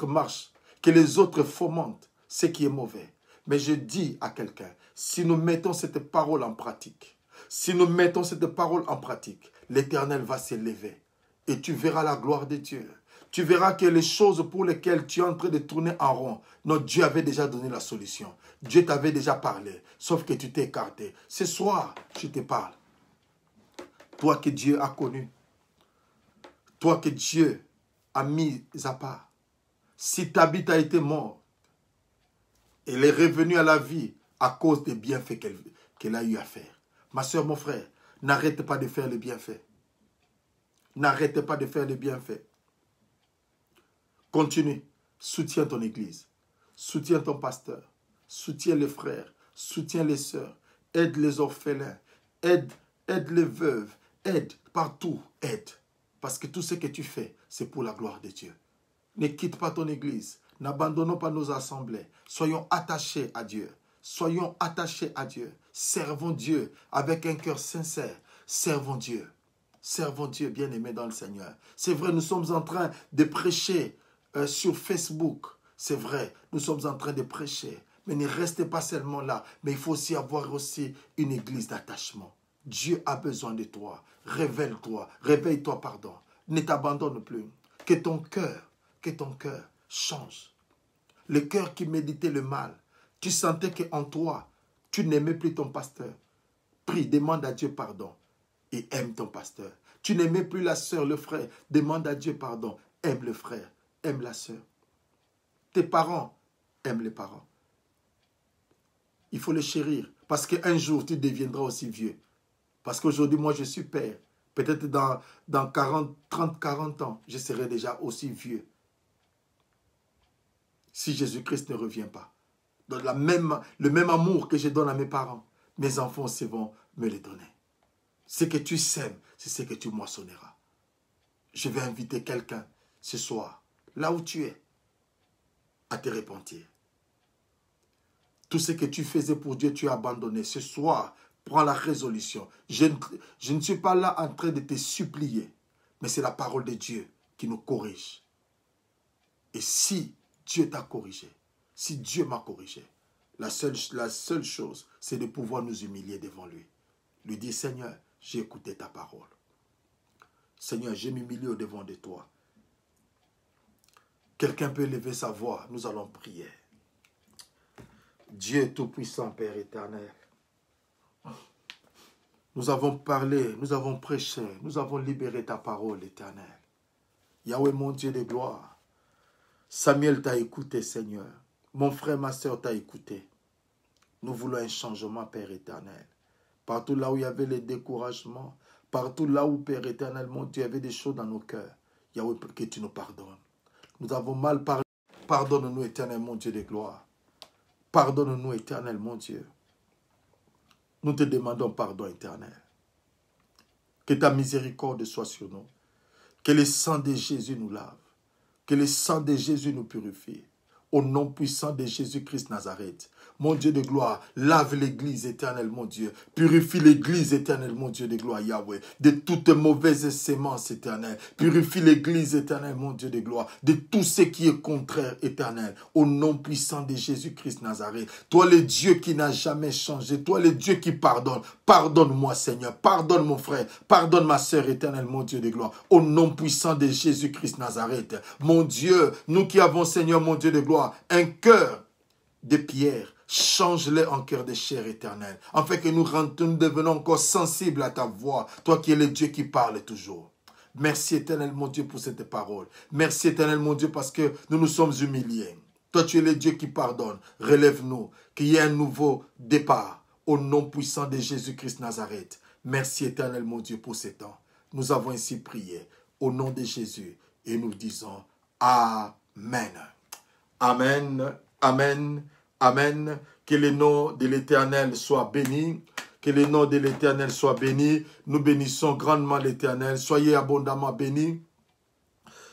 marchent, que les autres fomentent ce qui est mauvais. Mais je dis à quelqu'un, si nous mettons cette parole en pratique, l'Éternel va s'élever et tu verras la gloire de Dieu. Tu verras que les choses pour lesquelles tu es en train de tourner en rond, notre Dieu avait déjà donné la solution. Dieu t'avait déjà parlé, sauf que tu t'es écarté. Ce soir, je te parle. Toi que Dieu a connu, toi que Dieu a mis à part, si ta vie a été morte, elle est revenue à la vie à cause des bienfaits qu'elle a eu à faire. Ma soeur, mon frère, n'arrête pas de faire les bienfaits. N'arrête pas de faire les bienfaits. Continue, soutiens ton église, soutiens ton pasteur, soutiens les frères, soutiens les sœurs, aide les orphelins, aide les veuves, aide partout, aide. Parce que tout ce que tu fais, c'est pour la gloire de Dieu. Ne quitte pas ton église, n'abandonnons pas nos assemblées, soyons attachés à Dieu. Soyons attachés à Dieu, servons Dieu avec un cœur sincère, servons Dieu. Servons Dieu, bien-aimé dans le Seigneur. C'est vrai, nous sommes en train de prêcher sur Facebook. C'est vrai, nous sommes en train de prêcher. Mais ne restez pas seulement là. Mais il faut aussi avoir aussi une église d'attachement. Dieu a besoin de toi. Réveille-toi, pardon. Ne t'abandonne plus. Que ton cœur change. Le cœur qui méditait le mal. Tu sentais qu'en toi, tu n'aimais plus ton pasteur. Prie, demande à Dieu pardon. Et aime ton pasteur. Tu n'aimais plus la sœur, le frère. Demande à Dieu pardon. Aime le frère. Aime la sœur. Tes parents, aime les parents. Il faut les chérir. Parce qu'un jour, tu deviendras aussi vieux. Parce qu'aujourd'hui, moi, je suis père. Peut-être dans 30-40 ans, je serai déjà aussi vieux. Si Jésus-Christ ne revient pas. Donc le même amour que je donne à mes parents, mes enfants aussi vont me le donner. Ce que tu sèmes, c'est ce que tu moissonneras. Je vais inviter quelqu'un ce soir, là où tu es, à te repentir. Tout ce que tu faisais pour Dieu, tu as abandonné. Ce soir, prends la résolution. Je ne suis pas là en train de te supplier, mais c'est la parole de Dieu qui nous corrige. Et si Dieu t'a corrigé, si Dieu m'a corrigé, la seule chose, c'est de pouvoir nous humilier devant lui. Lui dire, Seigneur, j'ai écouté ta parole. Seigneur, je m'humilie au-devant de toi. Quelqu'un peut lever sa voix, nous allons prier. Dieu Tout-Puissant, Père éternel, nous avons parlé, nous avons prêché, nous avons libéré ta parole éternelle. Yahweh, mon Dieu de gloire, Samuel t'a écouté, Seigneur. Mon frère, ma soeur t'a écouté. Nous voulons un changement, Père éternel. Partout là où il y avait les découragements, partout là où, Père éternel, mon Dieu, il y avait des choses dans nos cœurs, Yahweh, que tu nous pardonnes. Nous avons mal parlé. Pardonne-nous, éternel, mon Dieu de gloire. Pardonne-nous, éternel, mon Dieu. Nous te demandons pardon, éternel. Que ta miséricorde soit sur nous. Que le sang de Jésus nous lave. Que le sang de Jésus nous purifie. Au nom puissant de Jésus-Christ Nazareth. mon Dieu de gloire. Lave l'église, éternel, mon Dieu. Purifie l'église, éternel, mon Dieu de gloire, Yahweh. De toutes mauvaises semences, éternel. Purifie l'église, éternel, mon Dieu de gloire. De tout ce qui est contraire, éternel. Au nom puissant de Jésus-Christ Nazareth. Toi, le Dieu qui n'a jamais changé. Toi, le Dieu qui pardonne. Pardonne-moi, Seigneur. Pardonne mon frère. Pardonne ma sœur, éternel, mon Dieu de gloire. Au nom puissant de Jésus-Christ Nazareth. Mon Dieu, nous qui avons, Seigneur, mon Dieu de gloire, un cœur de pierre, change-les en cœur de chair éternelle, afin que nous devenons encore sensibles à ta voix, toi qui es le Dieu qui parle toujours. Merci éternel mon Dieu pour cette parole. Merci éternel mon Dieu parce que nous nous sommes humiliés. Toi tu es le Dieu qui pardonne. Relève-nous, qu'il y ait un nouveau départ au nom puissant de Jésus-Christ Nazareth. Merci éternel mon Dieu pour ce temps. Nous avons ainsi prié au nom de Jésus et nous disons Amen. Amen. Amen, amen, que le nom de l'Éternel soit béni, que le nom de l'Éternel soit béni. Nous bénissons grandement l'Éternel. Soyez abondamment bénis.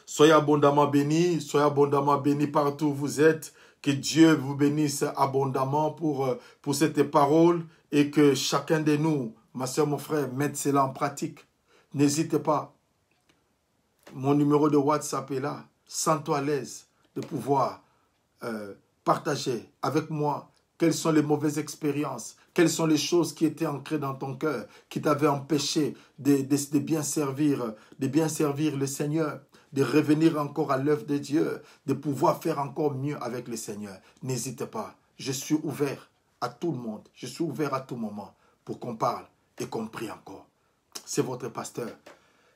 Soyez abondamment bénis. Soyez abondamment bénis partout où vous êtes. Que Dieu vous bénisse abondamment pour cette parole et que chacun de nous, ma soeur, mon frère, mette cela en pratique. N'hésitez pas. Mon numéro de WhatsApp est là. Sens-toi à l'aise de pouvoir partager avec moi quelles sont les mauvaises expériences, quelles sont les choses qui étaient ancrées dans ton cœur, qui t'avaient empêché de bien servir le Seigneur, de revenir encore à l'œuvre de Dieu, de pouvoir faire encore mieux avec le Seigneur. N'hésitez pas, je suis ouvert à tout le monde, je suis ouvert à tout moment pour qu'on parle et qu'on prie encore. C'est votre pasteur,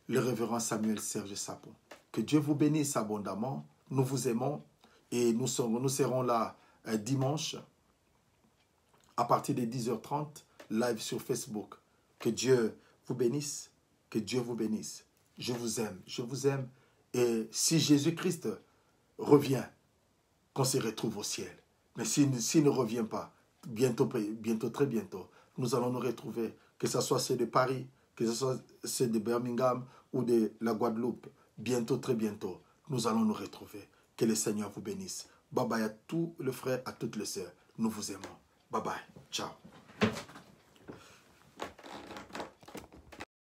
le révérend Samuel Serge Sapon. Que Dieu vous bénisse abondamment, nous vous aimons. Et nous serons là dimanche à partir de 10h30, live sur Facebook. Que Dieu vous bénisse. Que Dieu vous bénisse. Je vous aime. Je vous aime. Et si Jésus-Christ revient, qu'on se retrouve au ciel. Mais s'il ne revient pas, bientôt, très bientôt, nous allons nous retrouver. Que ce soit ceux de Paris, que ce soit ceux de Birmingham ou de la Guadeloupe. Bientôt, très bientôt, nous allons nous retrouver. Que le Seigneur vous bénisse. Bye bye à tous les frères, à toutes les sœurs. Nous vous aimons. Bye bye. Ciao.